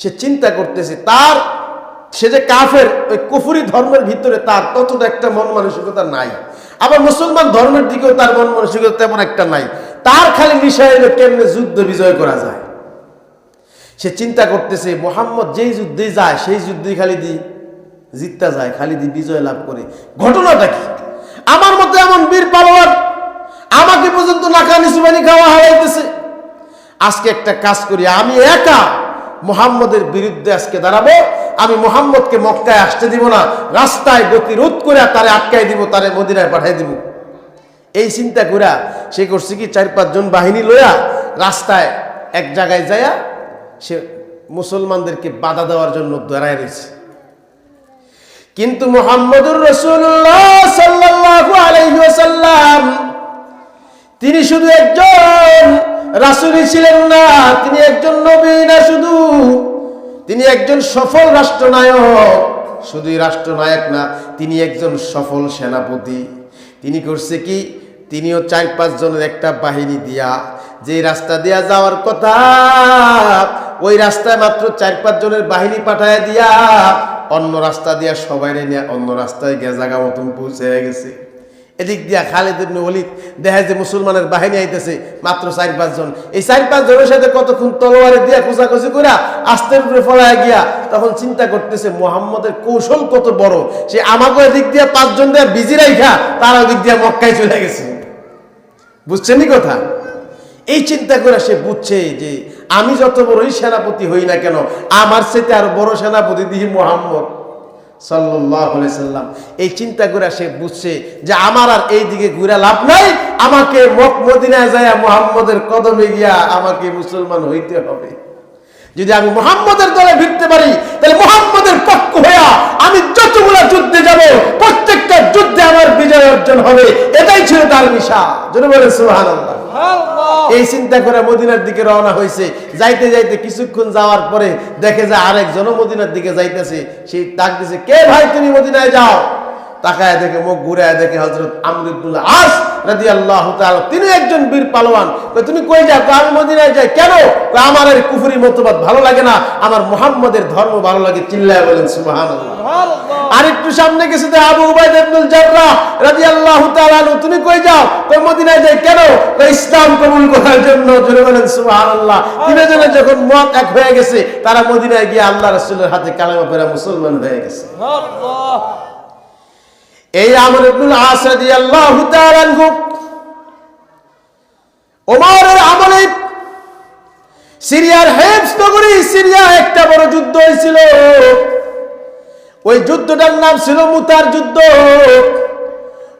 সে চিন্তা করতেছে, তার সে যে কাফের, ওই কুফরি ধর্মের ভিতরে তার ততটা একটা মন মানসিকতা নাই, আবার মুসলমান ধর্মের দিকেও তার মন মানসিকতা তেমন একটা নাই। তার খালি বিষয় হলো কেমনে যুদ্ধ বিজয় করা যায়। সে চিন্তা করতেছে, মুহাম্মদ যেই যুদ্ধে যায় সেই যুদ্ধে খালিদি জিততে যায়, খালিদি বিজয় লাভ করে। ঘটনাটা কি? আমার মতো এমন বীর পালোয়ার আমাকে পর্যন্ত নাকা নিসুবানি খাওয়া হারাইতেছে। আজকে একটা কাজ করি, আমি একা মুহাম্মদের বিরুদ্ধে আজকে দাঁড়াবো। আমি মুহাম্মদকে মক্কায় আসতে দিব না, রাস্তায় গতিরোধ করে তারে আটকাই দিব, তারে মদিনায় পাঠাই দিব। এই চিন্তা করে সে করছে কি, 4-5 জন বাহিনী লইয়া রাস্তায় এক জায়গায় যায়া সে মুসলমানদেরকে বাধা দেওয়ার জন্য দাঁড়ায় রয়েছে। কিন্তু মুহাম্মদুর রাসূলুল্লাহ সাল্লাল্লাহু আলাইহি ওয়াসাল্লাম তিনি শুধু একজন রাসূলই ছিলেন না, তিনি একজন নবী না শুধু, তিনি একজন সফল রাষ্ট্রনায়ক। শুধুই রাষ্ট্রনায়ক না, তিনি একজন সফল সেনাপতি। তিনি করছে কি, তিনিও 4-5 জনের একটা বাহিনী দিয়া, যে রাস্তা দিয়া যাওয়ার কথা ওই রাস্তায় মাত্র 4-5 জনের বাহিনী পাঠায় দিয়া অন্য রাস্তা দিয়া সবাই নিয়ে অন্য রাস্তায় গিয়ে জায়গা মতন পৌঁছে গেছে। এদিক দিয়া খালিদ ইবনে ওলীদ দেখা যে মুসলমানের বাহিনী আইতেছে মাত্র 4-5 জন। এই 4-5 জনের সাথে কতক্ষণ তলোয়ারে দিয়া খোঁচাখুচি করে আস্তের উপরে ফলায় গিয়া তখন চিন্তা করতেছে মুহাম্মদের কৌশল কত বড়, সে আমাকে এদিক দিয়া 5 জন দিয়ে বিজি রাইখা তার ওদিক দিয়া মক্কায় চলে গেছে। বুঝছেনই কথা? এই চিন্তা করে সে বুঝছে যে আমি যত বড়ই সেনাপতি হই না কেন, আমার সাথে আর বড় সেনাপতি দিহি মুহাম্মদ সাল্লাল্লাহু আলাইহি সাল্লাম। এই চিন্তা করে সে বুঝছে যে আমার আর এই দিকে ঘুরে লাভ নাই, আমাকে মদিনায় যায় মুহাম্মদের কদমে গিয়া আমাকে মুসলমান হইতে হবে। যদি আমি মুহাম্মদের দলে ভিড়তে পারি তাহলে মুহাম্মদের পক্ষ হইয়া আমি যতগুলা যুদ্ধে যাব প্রত্যেকটা যুদ্ধে আমার বিজয় অর্জন হবে। এটাই ছিল তার নিশা। জোরে বলেন সুবহানাল্লাহ। এই চিন্তা করে মদিনার দিকে রওনা হয়েছে। যাইতে যাইতে কিছুক্ষণ যাওয়ার পরে দেখে যে আরেকজন মদিনার দিকে যাইতেছে। সে ডাক দিছে, কে ভাই তুমি মদিনায় যাও? তাকায় দেখে, মুখ ঘুরায় দেখে হযরত আমর ইবনুল আস রাদিয়াল্লাহু তাআলা, তিনি একজন বীর পালোয়ান। তুমি কই যাও? আমি মদিনায় যাই। কেন? আমার আর কুফরি মতবাদ ভালো লাগে না, আমার মুহাম্মদের ধর্ম ভালো লাগে। চিল্লায় বলেন সুবহানাল্লাহ। আর একটু সামনে গেছে তো আবু উবাইদা ইবনুল জাররাহ রাদিয়াল্লাহু তাআলা, তুমি কই যাও? কই মদিনায় যাই। কেন? ইসলাম কবুল করার জন্য। জোরে বলেন সুবহানাল্লাহ। তিনজনে যখন মত এক হয়ে গেছে, তারা মদিনায় গিয়ে আল্লাহ রাসূলের হাতে কালেমা পড়ে মুসলমান হয়ে গেছে। আল্লাহ। এই আমর ইবনুল আস রাদিয়াল্লাহু তাআলা আনহু ওমরের আমলে সিরিয়ার হেমস নগরী, সিরিয়া একটা বড় যুদ্ধ হয়েছিল। ওই যুদ্ধটার নাম ছিল মুতার যুদ্ধ।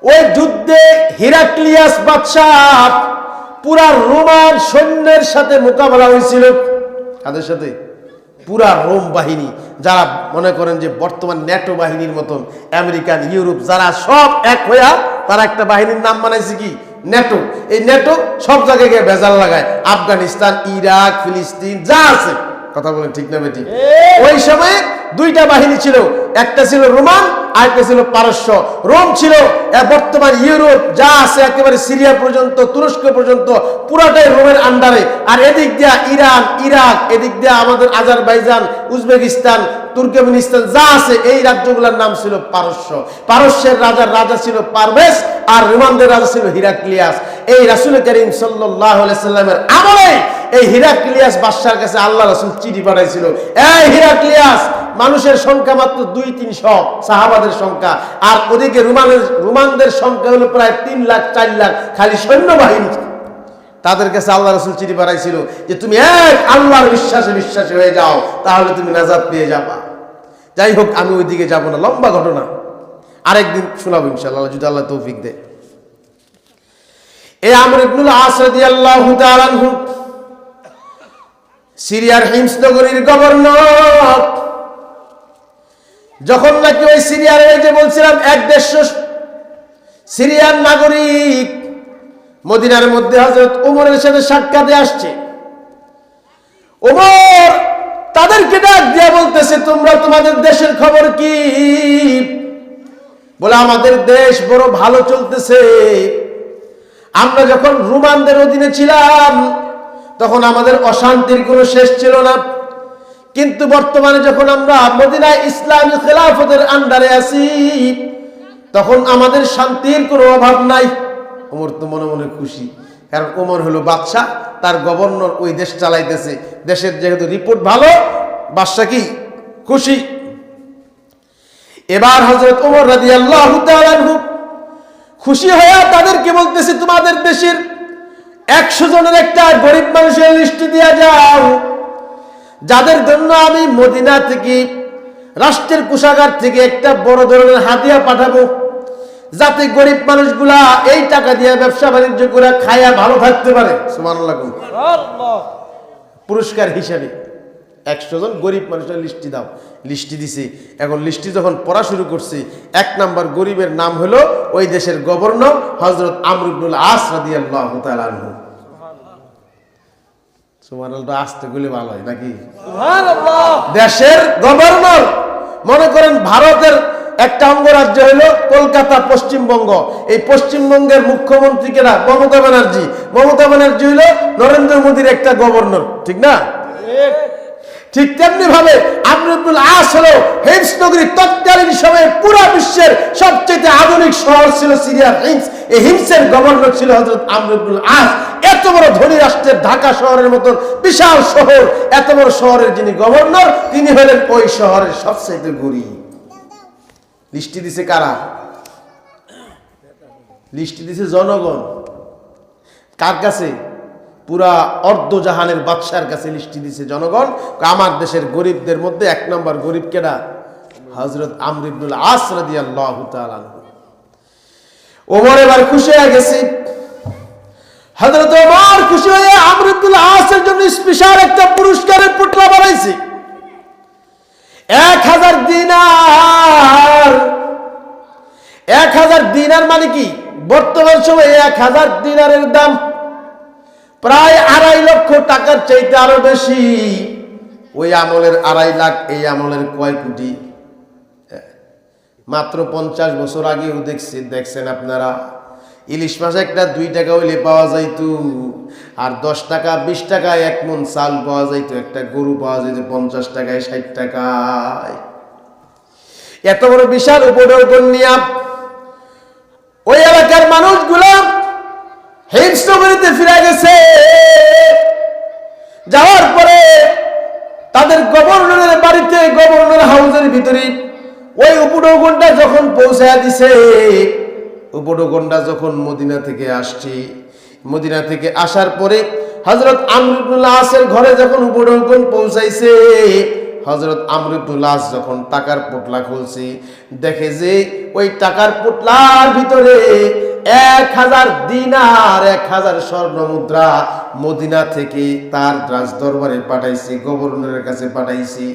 ওই যুদ্ধে হিরাক্লিয়াস বাদশাহ পুরা রোমান সৈন্যের সাথে মোকাবেলা হয়েছিল। কাদের সাথে? পুরা রোম বাহিনী, যারা মনে করেন যে বর্তমান ন্যাটো বাহিনীর মতন, আমেরিকান, ইউরোপ, যারা সব এক হইয়া তারা একটা বাহিনীর নাম বানাইছে কি? ন্যাটো। এই ন্যাটো সব জায়গায় গিয়ে ভেজাল লাগায়, আফগানিস্তান, ইরাক, ফিলিস্তিন যা আছে। কথা বলেন ঠিক না বেটি? ওই সময়ে দুইটা বাহিনী ছিল, একটা ছিল রোমান আর একটা ছিল পারস্য। রোম ছিল বর্তমান ইউরোপ যা আছে একেবারে সিরিয়া পর্যন্ত, তুরস্ক পর্যন্ত পুরাটাই রোমের আন্ডারে। আর এদিক দিয়া ইরান, ইরাক, এদিক দিয়া আমাদের আজারবাইজান, উজবেকিস্তান, তুর্কমেনিস্তান যা আছে, এই রাজ্যগুলোর নাম ছিল পারস্য। পারস্যের রাজা ছিল পারভেজ, আর রোমানদের রাজা ছিল হিরাক্লিয়াস। এই রাসূল করিম সাল্লাল্লাহু আলাইহি সাল্লামের আমলে এই হিরাক্লিয়াস বাদশার কাছে আল্লাহ রাসূল চিঠি পাঠাইছিল, এই হিরাক্লিয়াস, মানুষের সংখ্যা মাত্র 200-300 সাহাবাদের সংখ্যা, আর ওদিকে রোমানদের সংখ্যা হলো প্রায় 3 লাখ 4 লাখ খালি সৈন্যবাহিনী। তাদের কাছে আল্লাহ রাসূল চিঠি পাঠাইছিল যে তুমি এক আল্লাহর বিশ্বাসী হয়ে যাও, তাহলে তুমি নাজাত পেয়ে যাবা। যাই হোক, আমি ওইদিকে যাব না, লম্বা ঘটনা, আরেকদিন শোনাবো ইনশাআল্লাহ যদি আল্লাহ তৌফিক দেয়। এই আমর ইবনুল আস রাদিয়াল্লাহু তাআলা আনহু সিরিয়ার হিমস নগরীর গভর্নর। যখন নাকি ওই সিরিয়ার, এই যে বলছিলাম 150 সিরিয়ার নাগরিক মদিনার মধ্যে হযরত ওমরের সাথে সাক্ষাতে আসছে, ওমর তাদেরকে ডাক দিয়া বলতেছে, তোমরা তোমাদের দেশের খবর কি? বলে, আমাদের দেশ বড় ভালো চলতেছে। আমরা যখন রোমানদের অধীনে ছিলাম তখন আমাদের অশান্তির কোনো শেষ ছিল না, কিন্তু বর্তমানে যখন আমরা মদিনায় ইসলামী খেলাফতের আন্ডারে আছি তখন আমাদের শান্তির কোনো অভাব নাই। ওমর তো মনে মনে খুশি, কারণ ওমর হলো বাদশাহ, তার গভর্নর ওই দেশ চালাইতেছে, দেশের যেহেতু রিপোর্ট ভালো, বাদশাহ কি খুশি। এবার হযরত ওমর রাদিয়াল্লাহু তাআলা আনহু খুশি হয়ে তাদেরকে বলতেছে, তোমাদের দেশের 100 জনের একটা গরিব মানুষের লিস্ট দিয়া যাও, যাদের জন্য আমি মদিনা থেকে, রাষ্ট্রের কোষাগার থেকে একটা বড় ধরনের হাদিয়া পাঠাবো, যাতে গরিব মানুষগুলা এই টাকা দিয়ে ব্যবসা বাণিজ্য করে খায়া ভালো থাকতে পারে। সুবহানাল্লাহ। পুরস্কার হিসাবে 100 জন গরিব মানুষের লিস্টি দাও। লিস্টি দিছে। এখন লিস্টি যখন পড়া শুরু করছে, 1 নাম্বার গরিবের নাম হলো ওই দেশের গভর্নর হযরত আমর ইবনুল আস রাদিয়াল্লাহু তাআলা আনহু। সুবহানাল্লাহ আসতে গেলে ভালো হয় নাকি? সুবহানাল্লাহ। দেশের গভর্নর, মনে করেন ভারতের একটা অঙ্গরাজ্য হলো কলকাতা, পশ্চিমবঙ্গ। এই পশ্চিমবঙ্গের মুখ্যমন্ত্রী কেনা মমতা ব্যানার্জি। মমতা ব্যানার্জি হলো নরেন্দ্র মোদীর একটা গভর্নর, ঠিক না? ঠিক তেমনি ভাবে আমর ইবনুল আস হলো হিমস নগরী। তৎকালীন সময়ে পুরো বিশ্বের সবচেয়ে আধুনিক শহর ছিল সিরিয়ার হিমস। এই হিমসের গভর্নর ছিল হযরত আমর ইবনুল আস। এত বড় ধনী রাষ্ট্রের ঢাকা শহরের মতন বিশাল শহর, এত বড় শহরের যিনি গভর্নর, তিনি হলেন ওই শহরের সবচেয়ে গরিব। লিস্টি দিছে কারা? লিস্টি দিছে জনগণ। কার কাছে? পুরা অর্ধজাহানের বাদশার কাছে লিস্টি দিছে জনগণ। আমার দেশের গরিবদের মধ্যে 1 নম্বর গরিব কেডা? হযরত আমর ইবনুল আস রাদিয়াল্লাহু তাআলা। ওমর এবার খুশি হয়ে গেছে। হযরত ওমর খুশি হয়ে আমর ইবনুল আসের জন্য স্পেশাল একটা পুরস্কারের পুটলা বানাইছে। 1000 দিনার। 1000 দিনার মানে কি? বর্তমান সময়ে 1000 দিনারের দাম প্রায় 2.5 লক্ষ টাকার চাইতে আরো বেশি। ওই আমলের 2.5 লাখ, এই আমলের কয় কোটি? মাত্র 50 বছর আগেও দেখছেন আপনারা ইলিশ মাছ একটা 2 টাকা হইলে পাওয়া যাইতো, আর 10 টাকা 20 টাকায় 1 মণ চাল পাওয়া যাইতো, একটা গরু পাওয়া যাইতো 50 টাকায় 60 টাকায়। এত বড় বিশাল উপঢৌকন নিয়ে ওই এলাকার মানুষগুলো হিমস নগরীতে ফিরে গেছে। যাওয়ার পরে তাদের গভর্নরের বাড়িতে, গভর্নর হাউসের ভিতরে ওই উপঢৌকনটা যখন পৌঁছায় দিছে, উপঢৌকনটা যখন মদিনা থেকে আসছে, মদিনা থেকে আসার পরে হযরত আমর ইবনুল আসের ঘরে যখন উপঢৌকন পৌঁছাইছে, হযরত আমর ইবনুল আস যখন টাকার পোটলা খুলছে, দেখে যে ওই টাকার পোটলার ভিতরে 1000 দিনার, 1000 স্বর্ণ মুদ্রা মদিনা থেকে তার রাজদরবারে পাঠাইছি, গভর্নরের কাছে পাঠাইছি।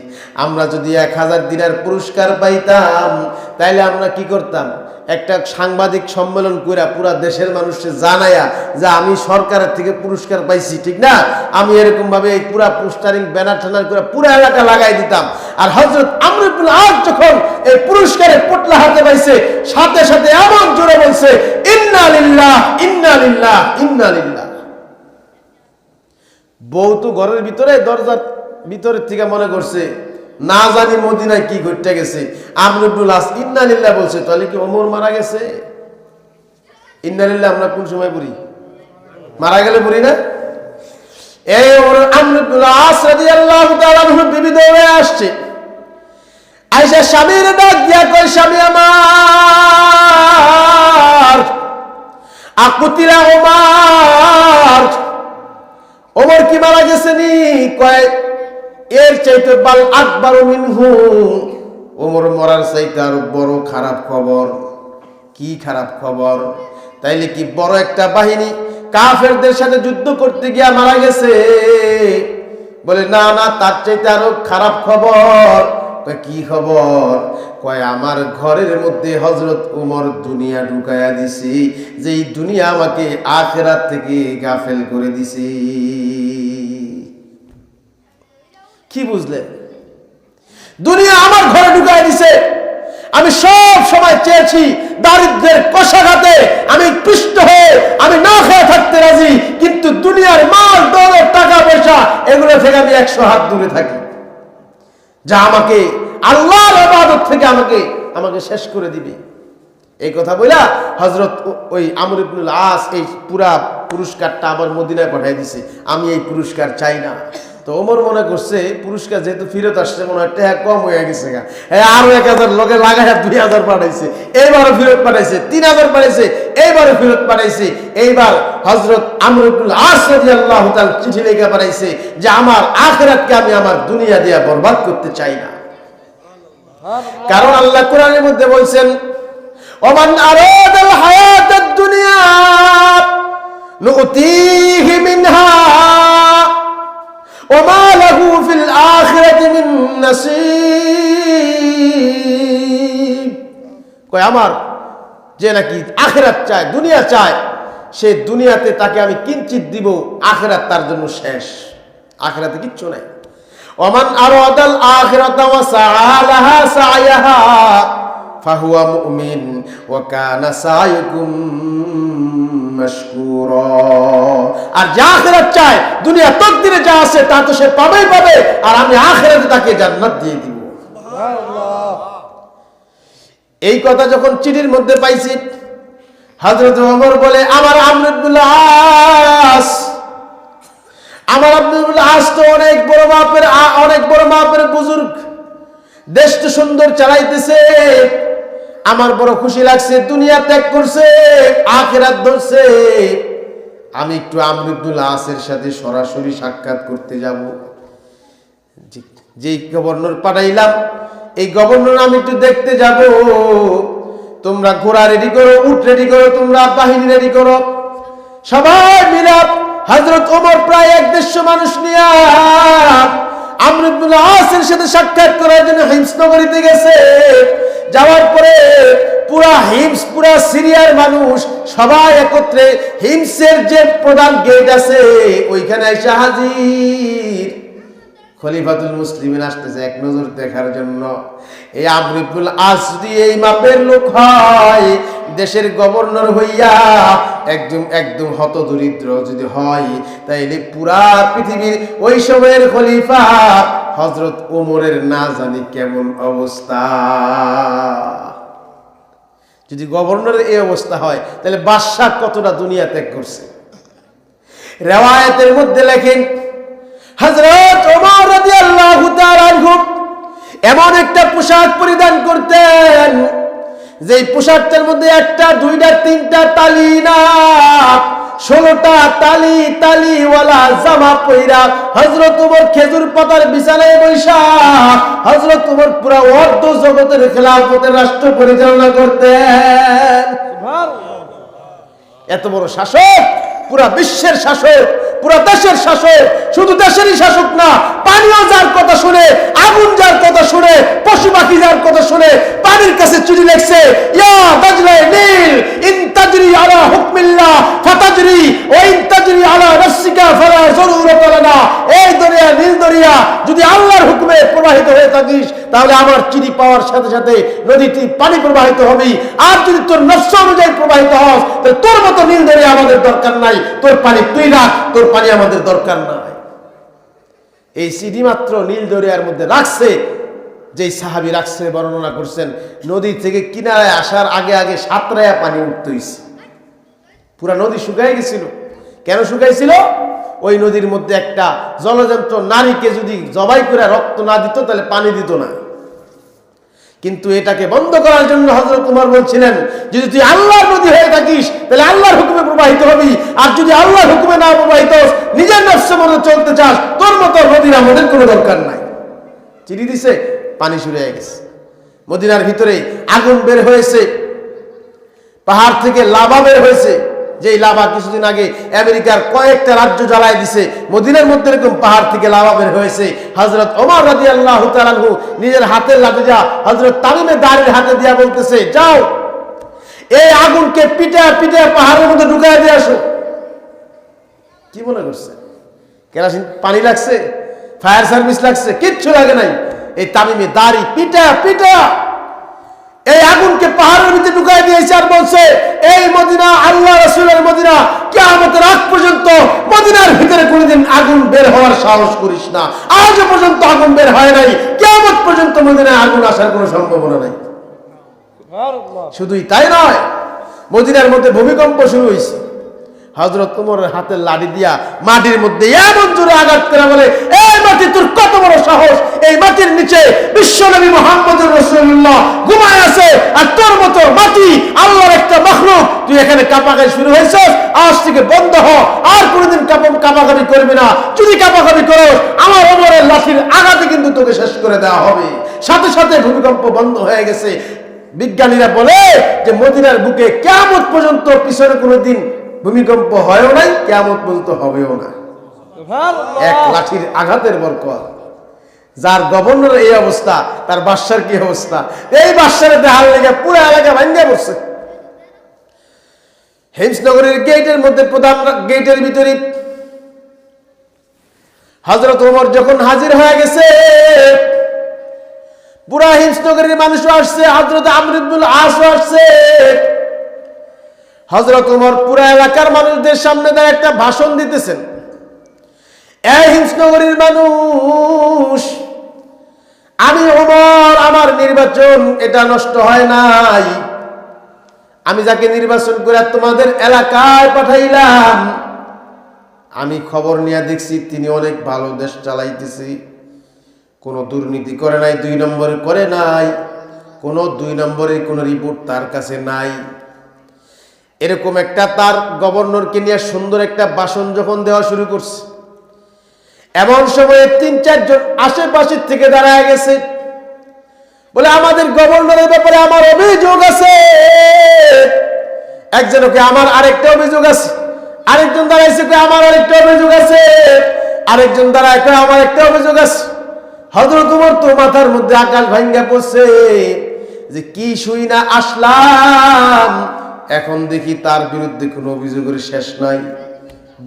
আমরা যদি 1000 দিনার পুরস্কার পাইতাম, তাইলে আমরা কি করতাম? একটা সাংবাদিক সম্মেলন করে পুরা দেশের মানুষকে জানায়া যে আমি সরকারের থেকে পুরস্কার পাইছি, ঠিক না? আমি এরকম ভাবে এই পুরা পোস্টারিং ব্যানার টানার করে পুরা এলাকা লাগাই দিতাম। আর হযরত আমর ইবনুল আস যখন এই পুরস্কারের পোটলা হাতে পাইছে, সাথে সাথে এমন জোরে বলছে, ইন্না লিল্লাহ ইন্না লিল্লাহ ইন্না লিল্লাহ। বউ তো ঘরের ভিতরে, দরজার ভিতরের থেকে মনে করছে না জানি মদিনায় কি ঘটে গেছে। আমর ইবনুল আস ইন্না লিল্লাহ বলছে, তাহলে কি ওমর মারা গেছে? ইন্না লিল্লাহ আমরা কোন সময় পড়ি? মারা গেলে পড়ি না? এই আমর ইবনুল আস রাদিয়াল্লাহু তাআলা আনহু বিবি দৌড়ে আসছে। আয়েশা স্বামীর ডাক দিয়া কয়, স্বামী আমার, আকুতিরা ওমর, ওমর কি মারা গেছে নি? কয় এর চাইতে বাল আকবার মিনহু, ওমর মরার চাইতে আরো বড় খারাপ খবর। কি খারাপ খবর? তাইলে কি বড় একটা বাহিনী কাফেরদের সাথে যুদ্ধ করতে গিয়া মারা গেছে? বলে না না, তার চাইতে আরো খারাপ খবর। কি খবর? কয় আমার ঘরের মধ্যে হযরত ওমর দুনিয়া ঢুকায়া দিছি, যে এই দুনিয়া আমাকে আখিরাত থেকে গাফেল করে দিছি। কি বুঝলেন? দুনিয়া আমার ঘরে ঢুকায় দিছে। আমি সব সময় চেয়েছি দারিদ্রের কষাঘাতে আমি পিষ্ট হয়ে আমি না খেয়ে থাকতে রাজি, কিন্তু দুনিয়ার মাল দৌলত টাকা পয়সা এগুলো থেকে আমি 100 হাত দূরে থাকি, যা আমাকে আল্লাহর ইবাদত থেকে আমাকে শেষ করে দিবে। এই কথা বইলা হযরত ওই আমর ইবনুল আস এই পুরা পুরস্কারটা আবার মদিনায় পাঠিয়ে দিছে। আমি এই পুরস্কার চাই না। তো ওমর মনে করছে পুরস্কার যেহেতু ফেরত আসছে, মনে হয় টাকা কম হয়ে গেছে, আরো 1000 লোকে লাগায় 2000 পাঠাইছে, এইবারও ফেরত পাঠাইছে, 3000 পাঠাইছে, এইবারও ফেরত পাঠাইছে। এইবার হযরত আমর ইবনুল আস রাদিয়াল্লাহু তাআলা চিঠি লিখে পাঠাইছে যে আমার আখিরাতকে আমি আমার দুনিয়া দিয়ে বরবাদ করতে চাই না। কারণ আল্লাহ কোরআনের মধ্যে বলছেন, ওমান আরাদাল হায়াতাদ দুনিয়া নুতিহি মিনহা ওমা লাহু ফিল আখিরাতি মিন নাসিব। কয় আমার যে নাকি আখিরাত চায়, দুনিয়া চায়, সে দুনিয়াতে তাকে আমি কিঞ্চিত দিব, আখিরাত তার জন্য শেষ। আখিরাতে কিচ্ছু নাই। ওমান আরাদাল আখিরাতা ওয়া সাআলাহা সা'য়াহা ফাহুয়া মুমিন ওয়া কানা সা'য়ুকুম মাশকুরা। আর যে আখিরাত চায়, দুনিয়া তকদিরে যা আছে তা তো সে পাবেই পাবে, আর আমি আখিরাতে তাকে জান্নাত দিয়ে দিব। সুবহানাল্লাহ। এই কথা যখন চিঠির মধ্যে পাইছি, হযরত ওমর বলে, আমার আমর ইবনুল আস তো অনেক বড় মাপের বুজুর্গ, দেশ তো সুন্দর চালাইতেছে, আমার বড় খুশি লাগছে, দুনিয়া ত্যাগ করছে, আখিরাত ধরছে, আমি একটু আমর ইবনুল আসের সাথে সরাসরি সাক্ষাৎ করতে যাব। যেই গভর্নর পাঠাইলাম, এই গভর্নর আমি একটু দেখতে যাব, তোমরা ঘোড়া রেডি করো, উট রেডি করো, তোমরা বাহিনী রেডি করো। সবাই মিলে হযরত ওমর প্রায় 150 মানুষ নিয়ে আমর ইবনুল আসের সাথে সাক্ষাৎ করার জন্য হিমস নগরীতে গেছে। যাওয়ার পরে পুরা সিরিয়ার মানুষ সবাই একত্রে হিমসের যে প্রধান গেট আছে ওইখানে এসে হাজির। খলিফাতুল মুসলিমিন আসতেছে এক নজর দেখার জন্য। এই আমর ইবনুল আস যদি এই মাপের লোক হয়, দেশের গভর্নর হইয়া একদম হতদরিদ্র যদি হয়, তাইলে পুরা পৃথিবীর ওই সময়ের খলিফা হযরত ওমরের না জানি কেমন অবস্থা। যদি গভর্নরের এই অবস্থা হয়, তাহলে বাদশাহ কতটা দুনিয়া ত্যাগ করছে। রিওয়ায়াতের মধ্যে লেখেন, হযরত ওমর রাদিয়াল্লাহু তাআলা আনহু এমন একটা পোশাক পরিধান করতেন, যেই পোশাকটার মধ্যে 1টা 2টা 3টা তালি না, 16টা তালিওয়ালা জামা পইরা হযরত ওমর খেজুর পাতার বিছানায় বৈশা হযরত ওমর পুরা অর্ধ জগতের খেলাফতের রাষ্ট্র পরিচালনা করতেন। সুবহানাল্লাহ। এত বড় শাসক, পুরা বিশ্বের শাসক, পুরা দেশের শাসক, শুধু দেশেরই শাসক না, পানিও যার কথা শুনে, আগুন যার কথা শুনে, পশু পাখি যার কথা শুনে, পানির কাছে চিঠি লিখছে, ইয়া দাজলা নীল ইন তাজরি আলা হুকমিল্লাহ ফাতাজরি ওয়া ইন তাজরি আলা নাফসিকা ফালা যরুরাত লানা। এই দরিয়া, নীল দরিয়া, যদি আল্লাহর হুকুমে প্রবাহিত হয়ে থাকিস, তাহলে আমার চিঠি পাওয়ার সাথে সাথে নদীটি পানি প্রবাহিত হবে। আর যদি তোর নফস অনুযায়ী প্রবাহিত হস, তাহলে তোর মতো নীল দরিয়া আমাদের দরকার নাই, তোর পানি তুই রাখ, তোর পানি আমাদের দরকার নাই। এই চিঠি মাত্র নীল দরিয়ার মধ্যে রাখছে, যেই সাহাবী রাখছে বর্ণনা করছেন, নদী থেকে কিনারায় আসার আগে সাতরায়া পানি উঠতে হইছে। পুরা নদী শুকাই গেছিল। কেন শুকাইছিল? ওই নদীর মধ্যে একটা জলজন্ত নারীকে যদি জবাই করে রক্ত না দিত, তাহলে পানি দিত না। কিন্তু এটাকে বন্ধ করার জন্য হযরত ওমর বলছিলেন, যদি তুই আল্লাহর নদী হয়ে থাকিস, তাহলে আল্লাহর হুকুমে প্রবাহিত হবি, আর যদি আল্লাহর হুকুমে না প্রবাহিত হস, নিজের নফস মতো চলতে চাস, তোর মতো নদীর আমাদের কোনো দরকার নাই। চিঠি দিছে, পানি শুরু হয়ে গেছে। মদিনার ভিতরে আগুন বের হয়েছে, পাহাড় থেকে লাভা বের হয়েছে, যেই লাভা কিছুদিন আগে আমেরিকার কয়েকটা রাজ্য জ্বালায় দিছে। মদিনার মধ্যে এরকম পাহাড় থেকে লাভা বের হয়েছে। হযরত ওমর রাদিয়াল্লাহু তাআলা আনহু নিজের হাতের লাঠি যা হযরত তামিমে দাঁড়িয়ে হাতে দিয়া বলতেছে, যাও এই আগুনকে পিটা পাহাড়ের মধ্যে ঢুকায় দিয়ে আসো। কি মনে করছে? কেরাসিন পানি লাগছে, ফায়ার সার্ভিস লাগছে? কিচ্ছু লাগে নাই। এই তামিমে দাঁড়ি পিটা এই আগুনকে পাহাড়ের ভিতরে ঢুকাই দিয়েছে, আর বলছে, এই মদিনা আল্লাহ রাসূলের মদিনা, কিয়ামতের আগ পর্যন্ত মদিনার ভিতরে কোনোদিন আগুন বের হওয়ার সাহস করিস না। আজও পর্যন্ত আগুন বের হয় নাই, কিয়ামত পর্যন্ত মদিনায় আগুন আসার কোনো সম্ভাবনা নাই। শুধুই তাই নয়, মদিনার মধ্যে ভূমিকম্প শুরু হয়েছে। হযরত ওমরের হাতের লাঠি দিয়া মাটির মধ্যে এমন জোরে আঘাত করে বলে, এই মাটি তোর কত বড় সাহস, এই মাটির নিচে বিশ্বনবী মুহাম্মদুর রাসূলুল্লাহ ঘুমায় আছে, আর তোর মতো মাটি আল্লাহর একটা মাখলুক, তুই এখানে কাঁপাকাঁপি শুরু হয়েছিস, আজ থেকে বন্ধ হ, আর কোনোদিন কাঁপাকাঁপি করবি না। যদি কাঁপাকাঁপি করো, আমার ওমরের লাঠির আঘাতে কিন্তু তোকে শেষ করে দেওয়া হবে। সাথে সাথে ভূমিকম্প বন্ধ হয়ে গেছে। বিজ্ঞানীরা বলে যে মদিনার বুকে কিয়ামত পর্যন্ত পিছনে কোনোদিন ভূমিকম্প হয়ও নাই, কিয়ামত পর্যন্ত হবেও না। এক লাঠির আঘাতের বরকত। যার গভর্নর এই অবস্থা, তার বাদশার কি অবস্থা? এই বাদশার দেহার লেগে পুরো এলাকা ভাঙ্গা পড়ছে। হিমস নগরীর গেটের মধ্যে, প্রধান গেটের ভিতরে হযরত ওমর যখন হাজির হয়ে গেছে, পুরা হিমসনগরের মানুষও আসছে, হযরত আমর ইবনুল আসও আসছে। হযরত ওমর পুরা এলাকার মানুষদের সামনে দাঁড়িয়ে একটা ভাষণ দিতেছেন। এই হিমসনগরের মানুষ, আমি ওমর, আমার নির্বাচন এটা নষ্ট হয় নাই। আমি যাকে নির্বাচন করে তোমাদের এলাকায় পাঠাইলাম, আমি খবর নিয়ে দেখছি তিনি অনেক ভালো দেশ চালাইতেছে, কোনো দুর্নীতি করে নাই, 2 নম্বরে করে নাই, কোনো 2 নম্বরের কোনো রিপোর্ট তার কাছে নাই। এরকম একটা তার গভর্নরকে নিয়ে সুন্দর একটা ভাষণ যখন দেওয়া শুরু করছে, এমন সময়ে 3-4 জন আশেপাশের থেকে দাঁড়ায় গেছে, বলে আমাদের গভর্নরের ব্যাপারে আমার অভিযোগ আছে। একজনকে আমার আরেকটা অভিযোগ আছে, আরেকজন দাঁড়াইছে আমার আরেকটা অভিযোগ আছে, আরেকজন দাঁড়ায় আমার একটা অভিযোগ আছে। হযরত ওমর তো মাথার মধ্যে আকাশ ভাঙ্গা পড়ছে যে কি শুই না আসলাম, এখন দেখি তার বিরুদ্ধে কোনো অভিযোগের শেষ নাই।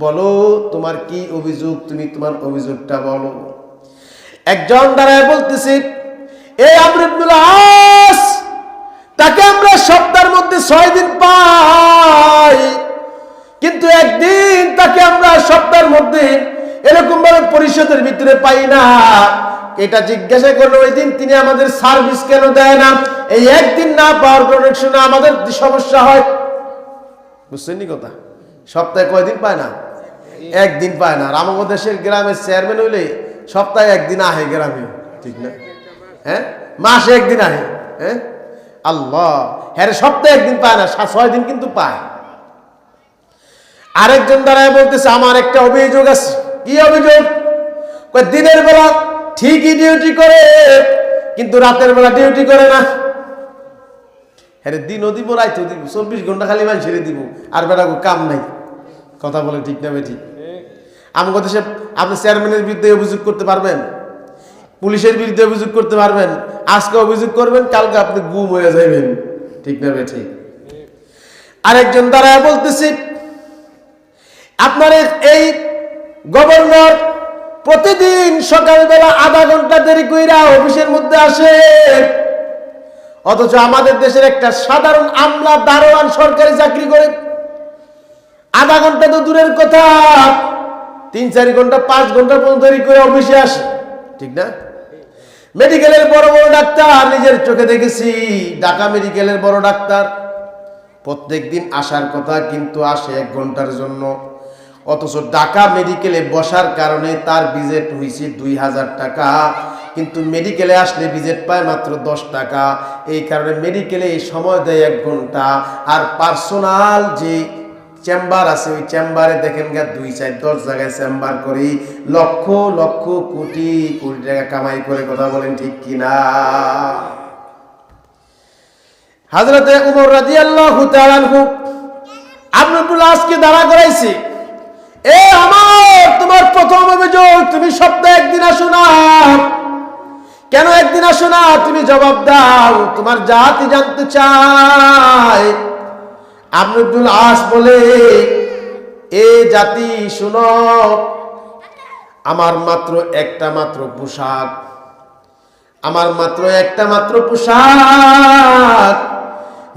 বলো তোমার কি অভিযোগ, তুমি তোমার অভিযোগটা বলো। একজন দাঁড়ায় বলতেছে, এই আমর ইবনুল আস, তাকে আমরা সপ্তাহের মধ্যে 6 দিন পাই, কিন্তু একদিন তাকে আমরা সপ্তাহের মধ্যে এরকম ভাবে পরিষদের ভিতরে পাই না। এটা জিজ্ঞাসা করলো ওই দিন তিনি আমাদের সার্ভিস কেন দেয় না, এই একদিন না পাওয়ার কারণে আমাদের সমস্যা হয়। বুঝছেন নি কথা? সপ্তাহে কয়দিন পায় না? একদিন পায় না। আর আমাদের দেশের গ্রামের চেয়ারম্যান হইলে সপ্তাহে একদিন আহে গ্রামে, ঠিক না? হ্যাঁ, মাসে একদিন আহে। হ্যাঁ, আল্লাহ, হ্যাঁ, সপ্তাহে একদিন পায় না, 6 দিন কিন্তু পায়। আরেকজন দাঁড়ায় বলতেছে আমার একটা অভিযোগ আছে। কি অভিযোগ? দিনের বেলা ঠিকই ডিউটি করে, কিন্তু রাতের বেলা ডিউটি করে না। হ্যাঁ, দিনও দিব রাইতেও দিব, 24 ঘন্টা খালি মাইন ছেড়ে দিব, আর বেড়া কাম নাই। কথা বলে ঠিক না বেঠিক? আমাদের দেশে আপনি চেয়ারম্যানের বিরুদ্ধে অভিযোগ করতে পারবেন, পুলিশের বিরুদ্ধে অভিযোগ করতে পারবেন। আজকে অভিযোগ করবেন, কালকে আপনি গুম হয়ে যাবেন, ঠিক না বেঠিক? আরেকজন দাঁড়ায় বলতেছি আপনার এই গভর্নর প্রতিদিন সকালবেলা আধা ঘন্টা দেরি কইরা অফিসের মধ্যে আসে, অথচ আমাদের দেশের একটা সাধারণ আমলা দারোয়ান সরকারি চাকরি করে আধা ঘন্টা তো দূরের কথা, 3-4 ঘন্টা 5 ঘন্টা পর্যন্ত দেরি করে অফিসে আসে, ঠিক না? মেডিকেলের বড় বড় ডাক্তার নিজের চোখে দেখেছি, ঢাকা মেডিকেলের বড় ডাক্তার প্রত্যেক দিন আসার কথা, কিন্তু আসে 1 ঘন্টার জন্য। অথচ ঢাকা মেডিকেলে বসার কারণে তার ভিজিট হয়েছে 2000 টাকা, কিন্তু মেডিকেলে আসলে ভিজিট পায় মাত্র 10 টাকা। এই কারণে মেডিকেলে সময় দেয় 1 ঘন্টা, আর পার্সোনাল যে চেম্বার আছে ওই চেম্বারে দেখেন গা 2-4-10 জায়গায় চেম্বার করি, লক্ষ লক্ষ কোটি কোটি টাকা কামাই করে। কথা বলেন ঠিক কিনা? হযরতে ওমর রাদিয়াল্লাহু তাআলা আনহু আমর ইবনুল আসকে দাঁড়া করাইছে, এ আমার, তোমার প্রথম অভিযোগ তুমি সপ্তাহে একদিন আসো না, কেন একদিন আসো না? তুমি জবাব দাও, তোমার জাতি জানতে চায়। আমর ইবনুল আস বলে, এ জাতি শুনো, আমার মাত্র একটা মাত্র পোশাক, আমার মাত্র একটা মাত্র পোশাক,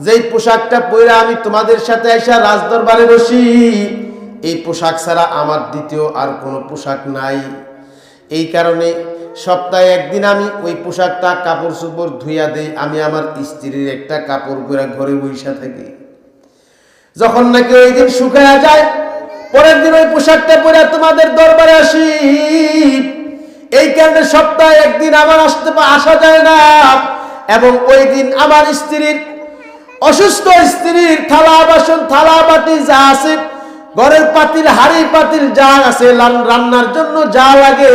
যেই পোশাকটা পরে আমি তোমাদের সাথে আইসা রাজদরবারে বসি, এই পোশাক ছাড়া আমার দ্বিতীয় আর কোনো পোশাক নাই। এই কারণে সপ্তাহে একদিন আমি ওই পোশাকটা কাপড় চোপড় ধুইয়া দেই, আমি আমার স্ত্রীর একটা কাপড় পরে ঘরে বসে থাকি। যখন নাকি ওই দিন শুকায়া যায়, পরের দিন ওই পোশাকটা পরে তোমাদের দরবারে আসি। এই কারণে সপ্তাহে একদিন আমার আসা যায় না, এবং ওই দিন আমার স্ত্রীর অসুস্থ স্ত্রীর থালা বাসন থালা বাটি যা আছে, ঘরের পাতিল হাড়ি পাতিল যা আছে, রান্নার জন্য যা লাগে,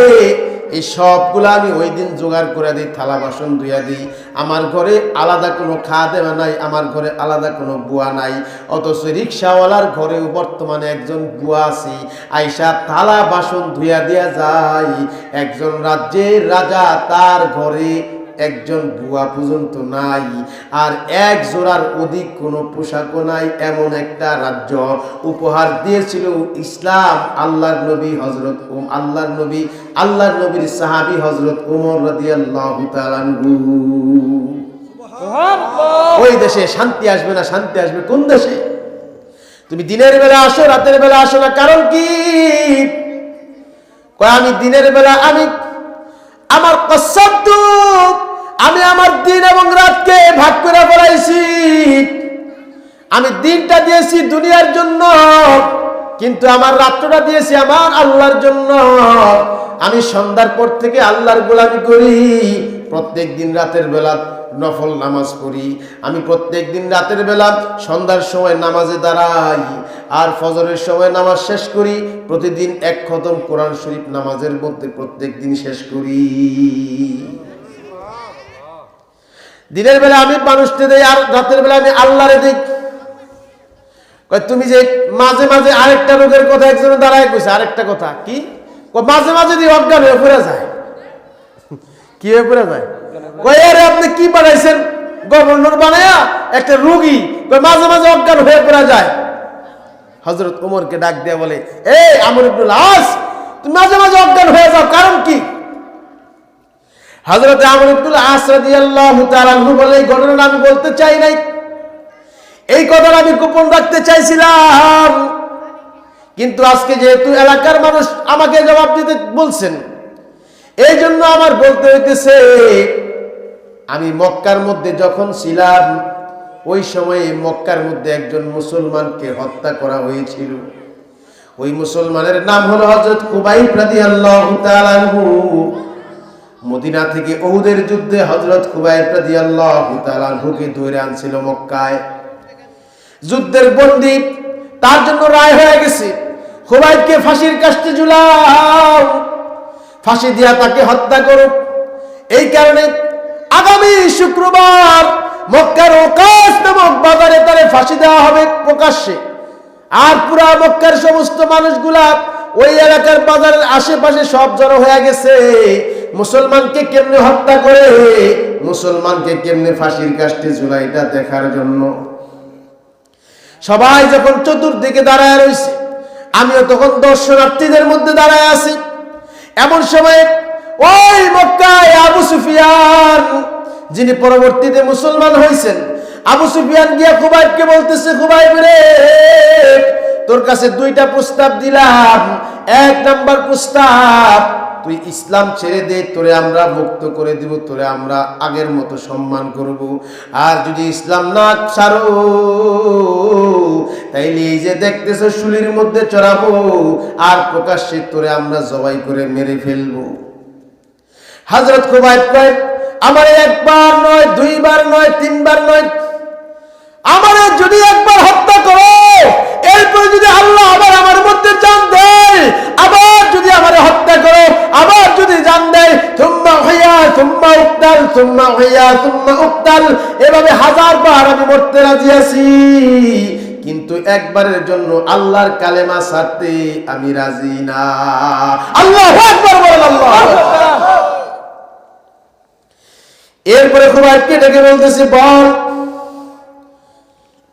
এই সবগুলো আমি ওই দিন জোগাড় করে দিই, থালা বাসন ধুইয়া দিই। আমার ঘরে আলাদা কোনো খাওয়া দেওয়া নাই, আমার ঘরে আলাদা কোনো বুয়া নাই। অথচ রিক্সাওয়ালার ঘরেও বর্তমানে একজন বুয়া আছে, আইসা থালা বাসন ধুইয়া দিয়া যায়। একজন রাজ্যের রাজা, তার ঘরে একজন বুয়া পর্যন্ত নাই, আর এক জোড়ার অধিক কোনো পোশাকও নাই, এমন একটা রাজ্য উপহার দিয়েছিল ইসলাম আল্লাহর নবী হযরত আল্লাহর নবীর সাহাবী হযরত ওমর রাদিয়াল্লাহু তাআলা আনহু। ওই দেশে শান্তি আসবে না, শান্তি আসবে কোন দেশে? তুমি দিনের বেলা আসো, রাতের বেলা আসো না, কারণ কি? কয় আমি দিনের বেলা আমার কসম তো আমি আমার দিন এবং রাতকে ভাগ করে ফেলাইছি। আমি দিনটা দিয়েছি দুনিয়ার জন্য, কিন্তু আমার রাত্রটা দিয়েছি আমার আল্লাহর জন্য। আমি সন্ধ্যার পর থেকে আল্লাহর গোলামি করি, প্রত্যেক দিন রাতের বেলা নফল নামাজ পড়ি, আমি প্রত্যেক দিন রাতের বেলা সন্ধ্যার সময় নামাজে দাঁড়াই, আর ফজরের সময় নামাজ শেষ করি। প্রতিদিন এক খতম কোরআন শরীফ নামাজের মধ্যে প্রত্যেক দিন শেষ করি। দিনের বেলা আমি মানুষকে দেই, আর রাতের বেলা আমি আল্লাহরে দিই। তুমি যে মাঝে মাঝে আরেকটা রোগের কথা একজনে দাঁড়ায় কইছে, আরেকটা কথা কি? মাঝে মাঝে দিয়ে অজ্ঞান হয়ে পড়ে যায়। কি হয়ে পড়ে যায়? আরে আপনি কি বানাইছেন? গভর্নর বানায়া একটা রোগী মাঝে মাঝে অজ্ঞান হয়ে পড়ে যায়। হযরত ওমরকে ডাক দিয়ে বলে, এই আমর ইবনুল আস, তুমি মাঝে মাঝে অজ্ঞান হয়ে যাও, কারণ কি? হযরত আমর ইবনুল আস রাদিয়াল্লাহু তাআলা আনহু বলে, এই ঘটনাটা আমি বলতে চাই নাই, এই কথাটা আমি গোপন রাখতে চাইছিলাম, কিন্তু আজকে যেহেতু এলাকার মানুষ আমাকে জবাব দিতে বলছেন, এই জন্য আমার বলতে হইতেছে। আমি মক্কার মধ্যে যখন ছিলাম, ওই সময়ে মক্কার মধ্যে একজন মুসলমানকে হত্যা করা হয়েছিল। ওই মুসলমানের নাম হলো হযরত খুবাইব রাদিয়াল্লাহু তাআলা আনহু। মদিনা থেকে উহুদের যুদ্ধে হযরত খুবাইব রাদিয়াল্লাহু তাআলা আনহুকে ধরে আনছিল মক্কায়। যুদ্ধের বন্দী, তার জন্য রায় হয়ে গেছে, খুবাইবকে ফাঁসির কাস্টে ঝুলাও, ফাঁসি দিয়া তাকে হত্যা করো। এই কারণে আগামী শুক্রবার মক্কার ওকাস নামক বাজারে তারে ফাঁসি দেওয়া হবে প্রকাশ্যে। আর পুরা মক্কার সমস্ত মানুষগুলা ওই এলাকার বাজারের আশেপাশে সব জড়ো হয়ে গেছে, মুসলমানকে কেমনে হত্যা করে, মুসলমানকে কেমনে ফাঁসির কাস্টে ঝুলায় এটা দেখার জন্য। সবাই যখন চতুর্দিকে দাঁড়ায় রয়েছে, আমিও তখন দর্শনার্থীদের মধ্যে দাঁড়ায় আছি। এমন সময় ওই মক্কায় আবু সুফিয়ান, যিনি পরবর্তীতে মুসলমান হয়েছেন, আবু সুফিয়ান গিয়া খুবাইবকে বলতেছে, খুবাইব রে, তোর কাছে দুইটা প্রস্তাব দিলাম। এক নাম্বার প্রস্তাব, তুই ইসলাম ছেড়ে দে, তোরে আমরা মুক্ত করে দিব, তোরে আমরা আগের মতো সম্মান করব। আর যদি ইসলাম না ছাড়ো, তাইলে এই যে দেখতেছো শুলির মধ্যে চড়াবো, আর প্রকাশ্যে তোরে আমরা জবাই করে মেরে ফেলবো। হযরত খুবাইব কয়, আমার একবার নয়, দুইবার নয়, তিনবার নয়, আমারে যদি একবার হত্যা করো, এরপরে যদি আল্লাহ আবার আমার মধ্যে জান দেয়, আবার যদি আমারে হত্যা করো, আবার যদি জান দেয়, সুম্মা হুইয়া সুম্মা উক্তাল, সুম্মা হুইয়া সুম্মা উক্তাল, এভাবে 1000 বার আমি মরতে রাজি আছি, কিন্তু একবারের জন্য আল্লাহর কালেমা ছাড়তে আমি রাজি না। আল্লাহু আকবার বলেন, আল্লাহু আকবার। এরপরে খুবাইবকে ডেকে বলতেছে, বল,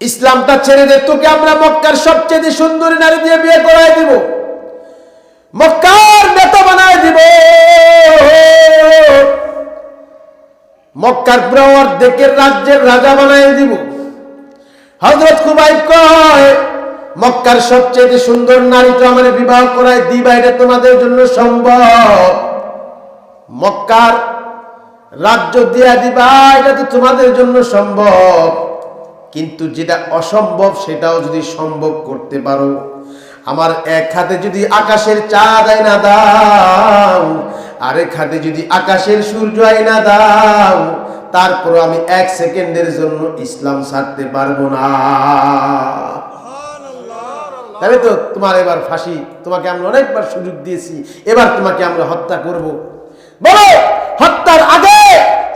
ইসলামটা ছেড়ে দে, তোকে আমরা মক্কার সবচেয়ে সুন্দরী নারী দিয়ে বিয়ে করাই দিব, মক্কার নেতা বানাই দিব, মক্কার পুরো অর্ধেকের রাজ্যের রাজা বানাই দিব। হযরত খুবাইব কয়, মক্কার সবচেয়ে সুন্দর নারী তো আমার বিবাহ করাই দিবা, এটা তোমাদের জন্য সম্ভব? মক্কার রাজ্য দিয়া দিবা, এটা তো তোমাদের জন্য সম্ভব, কিন্তু যেটা অসম্ভব সেটাও যদি সম্ভব করতে পারো, আমার এক হাতে যদি আকাশের চাঁদ আইনা দাও, আরেক হাতে যদি আকাশের সূর্য আইনা দাও, তারপরও আমি 1 সেকেন্ডের জন্য ইসলাম ছাড়তে পারবো না। তাহলে তো তোমার এবার ফাঁসি, তোমাকে আমরা অনেকবার সুযোগ দিয়েছি, এবার তোমাকে আমরা হত্যা করব। বলো, হত্যার আগে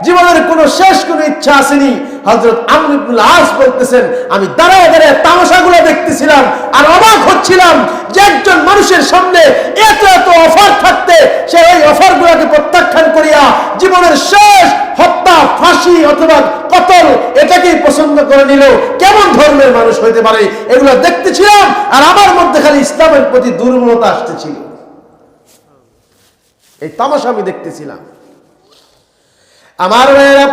জীবনের কোনো শেষ কোনো ইচ্ছা আসেনি? হযরত আমর ইবনুল আস বলতেছেন, আমি দাঁড়ায় দাঁড়ায় তামাশাগুলো দেখতেছিলাম আর অবাক হচ্ছিলাম যে একজন মানুষের সামনে এত এত অফার থাকতে সে ওই অফারগুলোকে প্রত্যাখ্যান করিয়া জীবনের শেষ হত্যা ফাঁসি অথবা কতল এটাকেই পছন্দ করে নিল, কেমন ধর্মের মানুষ হইতে পারে? এগুলো দেখতেছিলাম, আর আমার মধ্যে খালি ইসলামের প্রতি দুর্বলতা আসতেছিল। এই তামাশা আমি দেখতেছিলাম। আমার ভাইয়েরা,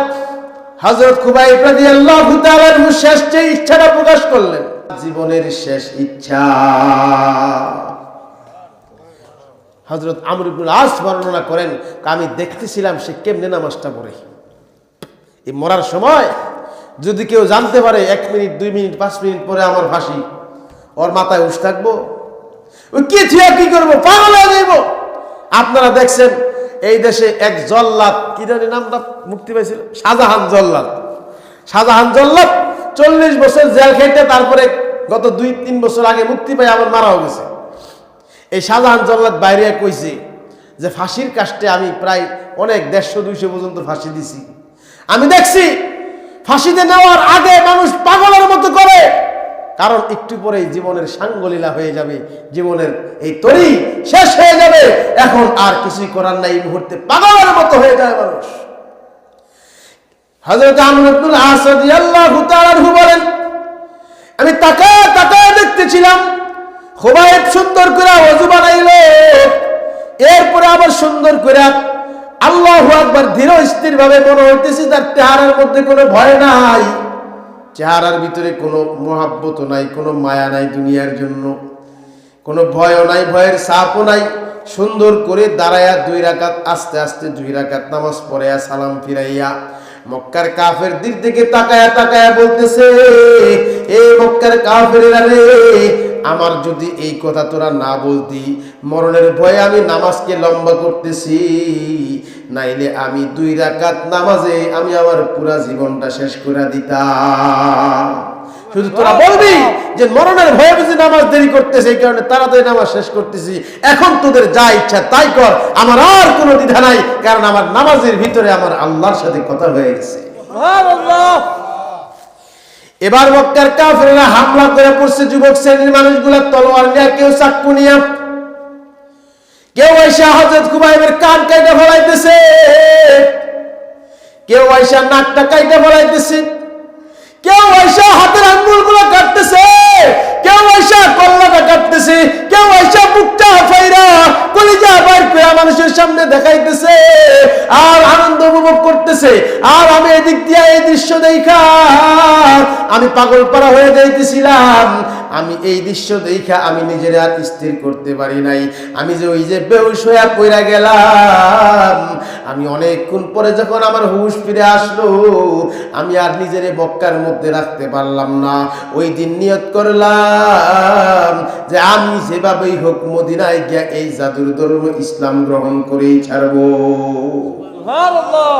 হযরত খুবাইব রাদিয়াল্লাহু তাআলা শেষ যে ইচ্ছাটা প্রকাশ করলেন, জীবনের শেষ ইচ্ছা, হযরত আমর ইবনুল আস বর্ণনা করেন, আমি দেখতেছিলাম সে কেমনে নামাজটা পড়ে। এই মরার সময় যদি কেউ জানতে পারে 1 মিনিট 2 মিনিট 5 মিনিট পরে আমার ফাঁসি, ওর মাথায় হুঁশ থাকবো? ওই কি থিয়া কি করবো, পাগল হয়ে যাইব। আপনারা দেখছেন এই দেশে এক জল্লাদ, কি জানি নামটা মুক্তি পাইছিল, শাহজাহান জল্লাদ। শাহজাহান জল্লাদ 40 বছর জেল খেটে তারপরে গত 2-3 বছর আগে মুক্তি পাই আবার মারাও গেছে। এই শাহজাহান জল্লাদ বাইরে কইছে যে ফাঁসির কাস্টে আমি প্রায় অনেক 150-200 পর্যন্ত ফাঁসি দিছি। আমি দেখছি ফাঁসিতে নেওয়ার আগে মানুষ পাগলের মতো করে, কারণ একটু পরেই জীবনের সাঙ্গলীলা হয়ে যাবে, জীবনের এই তরি শেষ হয়ে যাবে, এখন আর কিছুই করার নাই, এই মুহূর্তে পাগলের মতো হয়ে যায় মানুষ। হযরত আমর ইবনুল আস রাদিয়াল্লাহু তাআলা আনহু বলেন, আমি তাকায় তাকায় দেখতেছিলাম খুবাইব সুন্দর করে ওযু বানাইল, এরপরে আবার সুন্দর করে আল্লাহু আকবার ধীর স্থির ভাবে মনে হইতেছে তার চেহারার মধ্যে কোনো ভয় নাই, চেহারার ভিতরে কোনো মহাব্বত নাই, কোনো মায়া নাই দুনিয়ার জন্য, কোনো ভয়ও নাই, ভয়ের ছাপও নাই। সুন্দর করে দাঁড়ায়া 2 রাকাত আস্তে আস্তে 2 রাকাত নামাজ পড়াইয়া সালাম ফিরাইয়া মক্কার কাফেরদের দিকে তাকায়া তাকায়া বলতেছে, এ মক্কার কাফেরেরা রে, আমার যদি এই কথা তোরা না বলতি, মরণের ভয়ে আমি নামাজকে লম্বা করতেছি, নাইলে আমি 2 রাকাত নামাজে আমি আমার পুরা জীবনটা শেষ করে দিতাম। শুধু তোরা বলবি যে মরণের ভয়ে বুঝি নামাজ দেরি করতেছে, এই কারণে তাড়াতাড়ি নামাজ শেষ করতেছি, এখন তোদের যা ইচ্ছা তাই কর, আমার আর কোনো দ্বিধা নাই, কারণ আমার নামাজের ভিতরে আমার আল্লাহর সাথে কথা হয়ে গেছে। সুবহানাল্লাহ। এবার মক্কার কাফেররা হামলা করে পড়ছে, যুবক শ্রেণীর মানুষগুলা তলোয়ার নিয়ে, কেউ চাকু নিয়ে, কেউ আইসা হযরত খুবাইবের কান কাইটা ফলাইতেছে, কেউ আইসা নাকটা কাইটা ফলাইতেছে, কেউ আইসা হাতের আঙ্গুলগুলো কাটতেছে, কেউ আইসা কল্লাটা কাটতেছে, কেউ আইসা বুকটা ফাইরা কলিজা বাইর করে মানুষের সামনে দেখাইতেছে আর আনন্দ উপভোগ করতেছে। আর আমি এদিক দিয়ে এই দৃশ্য দেখা আমি পাগল পারা হয়ে যাইতেছিলাম। আমি এই দৃশ্য দেখা আমি নিজের আর স্থির করতে পারি নাই। আমি যে ওই যে বেহুশ হয়ে পড়ে গেলাম, আমি অনেকক্ষণ পরে যখন আমার হুঁশ ফিরে আসলো, আমি আর নিজের মক্কার মধ্যে রাখতে পারলাম না। ওই দিন নিয়ত করলাম যে আমি যেভাবেই হোক মদিনায় গিয়া এই জাদুর ধর্ম ইসলাম গ্রহণ করেই ছাড়বো। সুবহানাল্লাহ।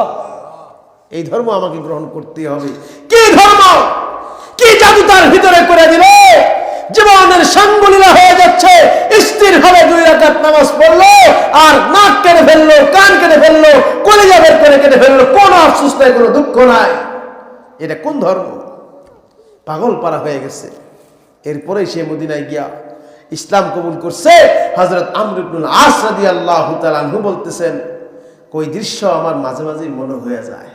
এই ধর্ম আমাকে গ্রহণ করতে হবে। কি ধর্ম, কি জাদু তার ভিতরে করে দিল, জীবনের সাঙ্গলীলা হয়ে যাচ্ছে। স্থির ভাবে 2 রাকাত নামাজ পড়লো আর নাক কেটে ফেললো, কান কেটে ফেললো, কলিজা বের করে কেটে ফেললো, কোনো আফসোস নাই, কোনো দুঃখ নাই। এটা কোন ধর্ম? পাগল পারা হয়ে গেছে। এরপরে সে মদিনায় গিয়া ইসলাম কবুল করছে। হযরত আমর ইবনুল আস রাদিয়াল্লাহু তাআলা আনহু বলতেছেন, ওই দৃশ্য আমার মাঝে মাঝে মনে হয়ে যায়,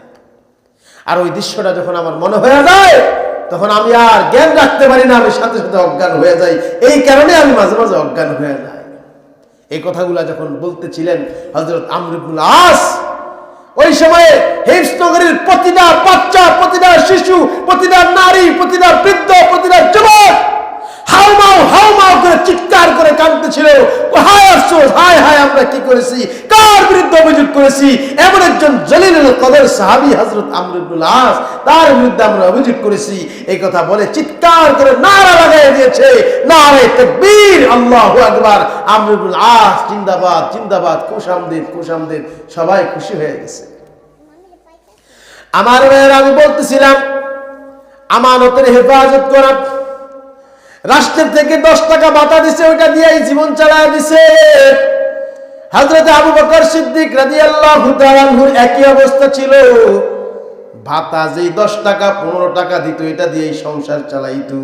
আর ওই দৃশ্যটা যখন আমার মনে হয়ে যায় তখন আমি আর জ্ঞান রাখতে পারি না, আমি সাথে সাথে অজ্ঞান হয়ে যাই। এই কারণে আমি মাঝে মাঝে অজ্ঞান হয়ে যাই। এই কথাগুলা যখন বলতেছিলেন হযরত আমর ইবনুল আস, ওই সময়ে হিমস নগরীর প্রতিটা বাচ্চা, প্রতিটা শিশু, প্রতিটা নারী, প্রতিটা বৃদ্ধ, প্রতিটা যুবক হাউমাউ হাউমাউ করে চিৎকার করে কাঁদতেছিল, হায় আফসোস, হায় হায় আমরা কি করেছি, কার বিরুদ্ধে অভিযোগ করেছি। এমন একজন জলিলুল কদর সাহাবী হযরত আমর ইবনুল আস, তার বিরুদ্ধে আমরা অভিযোগ করেছি। এই কথা বলে চিৎকার করে নারা লাগাই দিয়েছে, নারে তাকবীর, আল্লাহু আকবার। আমর ইবনুল আস জিন্দাবাদ জিন্দাবাদ, খুশামদিদ খুশামদিদ, সবাই খুশি হয়ে গেছে। আমার ভাইয়েরা, আমি বলতেছিলাম আমানতের হেফাজত করা। রাষ্ট্রের থেকে 10 টাকা ভাতা দিছে, ওইটা দিয়েই জীবন চালায় দিছে। হযরত আবু বকর সিদ্দিক রাদিয়াল্লাহু তাআলা আনহুর একই অবস্থা ছিল। ভাতা যেই 10 টাকা 15 টাকা দিত, এটা দিয়েই সংসার চালাইতো।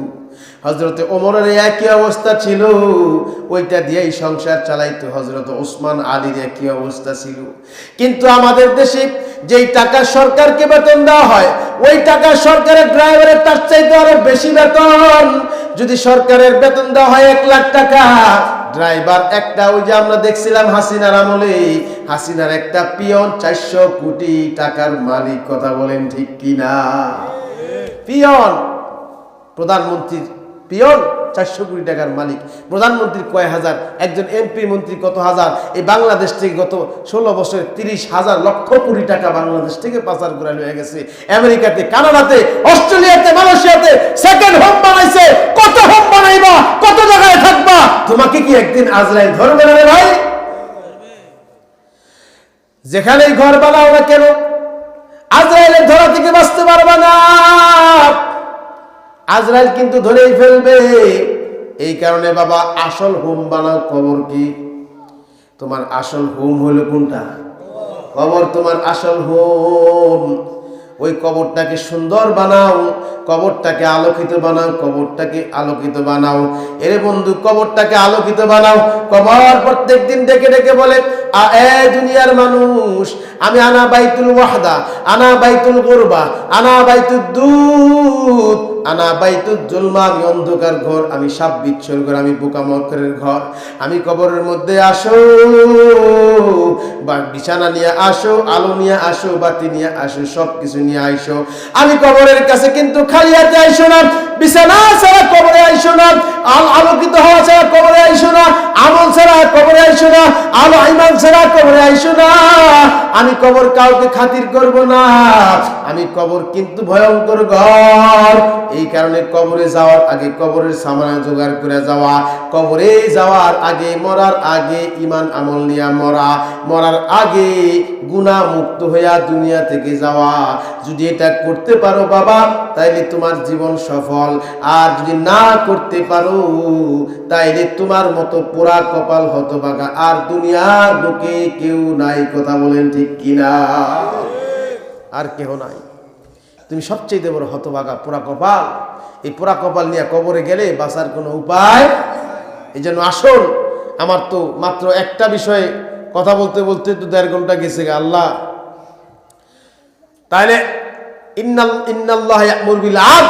হযরতে ওমরের একই অবস্থা ছিল, ওইটা দিয়েই সংসার চালাইতো। হযরতে ওসমান আলীর একই অবস্থা ছিল। কিন্তু আমাদের দেশে যেই টাকা সরকারকে বেতন দেওয়া হয়, ওই টাকা সরকারের ড্রাইভারের তার চাইতে আরো বেশি বেতন। যদি সরকারের বেতন দেওয়া হয় 1 লাখ টাকা, ড্রাইভার একটা, ওই যে আমরা দেখছিলাম হাসিনার আমলে, হাসিনার একটা পিয়ন 400 কোটি টাকার মালিক। কথা বলেন ঠিক কিনা? পিয়ন, প্রধানমন্ত্রীর পিয়ন 400 কোটি টাকার মালিক। প্রধানমন্ত্রীর কয় হাজার, একজন এমপি মন্ত্রী কত হাজার। এই বাংলাদেশ থেকে গত 16 বছরে 30,000 লক্ষ কোটি টাকা বাংলাদেশ থেকে পাচার করে নিয়ে গেছে। আমেরিকাতে, কানাডাতে, অস্ট্রেলিয়াতে, মালয়েশিয়াতে সেকেন্ড হোম বানাইছে। কত হোম বানাইবা, কত জায়গায় থাকবা? তোমাকে কি একদিন আজরাইল ধরবে না রে ভাই? যেখানেই ঘর বানাও না কেন, আজরাইলের ধরা থেকে বাঁচতে পারবা না। আজরাইল কিন্তু ধরেই ফেলবে। এই কারণে বাবা, আসল হোম বানাও। কবর কি? তোমার আসল হোম হলো কোনটা? কবর তোমার আসল হোম। ওই কবরটাকে সুন্দর বানাও, কবরটাকে আলোকিত বানাও, কবরটাকে আলোকিত বানাও। এরে বন্ধু, কবরটাকে আলোকিত বানাও। কবর প্রত্যেকদিন ডেকে ডেকে বলে, এ দুনিয়ার মানুষ, আমি আনা বাইতুল ওয়াহদা, আনা বাইতুল গুরবা, আনা বাইতুদ দুদ, আনা বাইতুল জুলমা। আমি অন্ধকার ঘর, আমি সাপ বিচ্ছুর ঘর, আমি পোকামাকড়ের ঘর। আমি কবরের মধ্যে আসো, বা বিছানা নিয়ে আসো, আলো নিয়ে আসো, বাতি নিয়ে আসো, সবকিছু নিয়ে আইসো। আমি কবরের কাছে কিন্তু খালি হাতে আইসো না, বিছানা ছাড়া কবরে আইসো না, আলোকিত হওয়া ছাড়া কবরে আইসো না, আমল ছাড়া কবরে আইসো না, আলো ইমান ছাড়া কবরে আইসো না। আমি কবর কাউকে খাতির করব না। আমি কবর কিন্তু ভয়ঙ্কর ঘর। এই কারণে কবরে যাওয়ার আগে কবরের সামান জোগাড় করে যাওয়া, কবরে যাওয়ার আগে, মরার আগে ইমান আমল নিয়ে মরা, মরার আগে গুনাহ মুক্ত হইয়া দুনিয়া থেকে যাওয়া। যদি এটা করতে পারো বাবা, তাইলে তোমার জীবন সফল। আর যদি না করতে পারো, তাইলে তোমার মতো পোড়া কপাল হতভাগা আর দুনিয়ার বুকে কেউ নাই। কথা বলেন ঠিক কিনা? আর কেউ নাই। তুমি সবচেয়ে বড় হতভাগা, পোড়া কপাল। এই পোড়া কপাল নিয়ে কবরে গেলে বাঁচার কোনো উপায়। এই জন্য আসুন, আমার তো মাত্র একটা বিষয়ে কথা বলতে বলতে তো 1.5 ঘন্টা গেছে গা। আল্লাহ, তাহলে ইন্নাল্লাহ ইয়া'মুরু বিল আদল,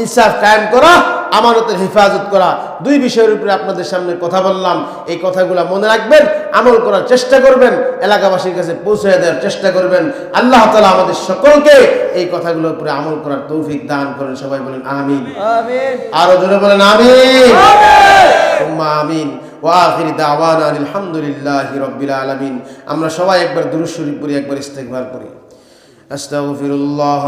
ইনসাফ কায়েম করা, আমানতের হেফাজত করা, 2 বিষয়ের উপরে আপনাদের সামনে কথা বললাম। এই কথাগুলো মনে রাখবেন, আমল করার চেষ্টা করবেন, এলাকাবাসীর কাছে পৌঁছে দেওয়ার চেষ্টা করবেন। আল্লাহ তাআলা আমাদের সকলকে এই কথাগুলোর উপরে আমল করার তৌফিক দান করেন। সবাই বলেন আমিন। আমিন। আরো জোরে বলেন আমিন। আমিন। আমিন। ওয়া আখির দাওয়ানা আলহামদুলিল্লাহি রাব্বিল আলামিন। আমরা সবাই একবার দুরূদ শরীফ পড়ি, একবার ইস্তিগফার করি। আস্তাগফিরুল্লাহ।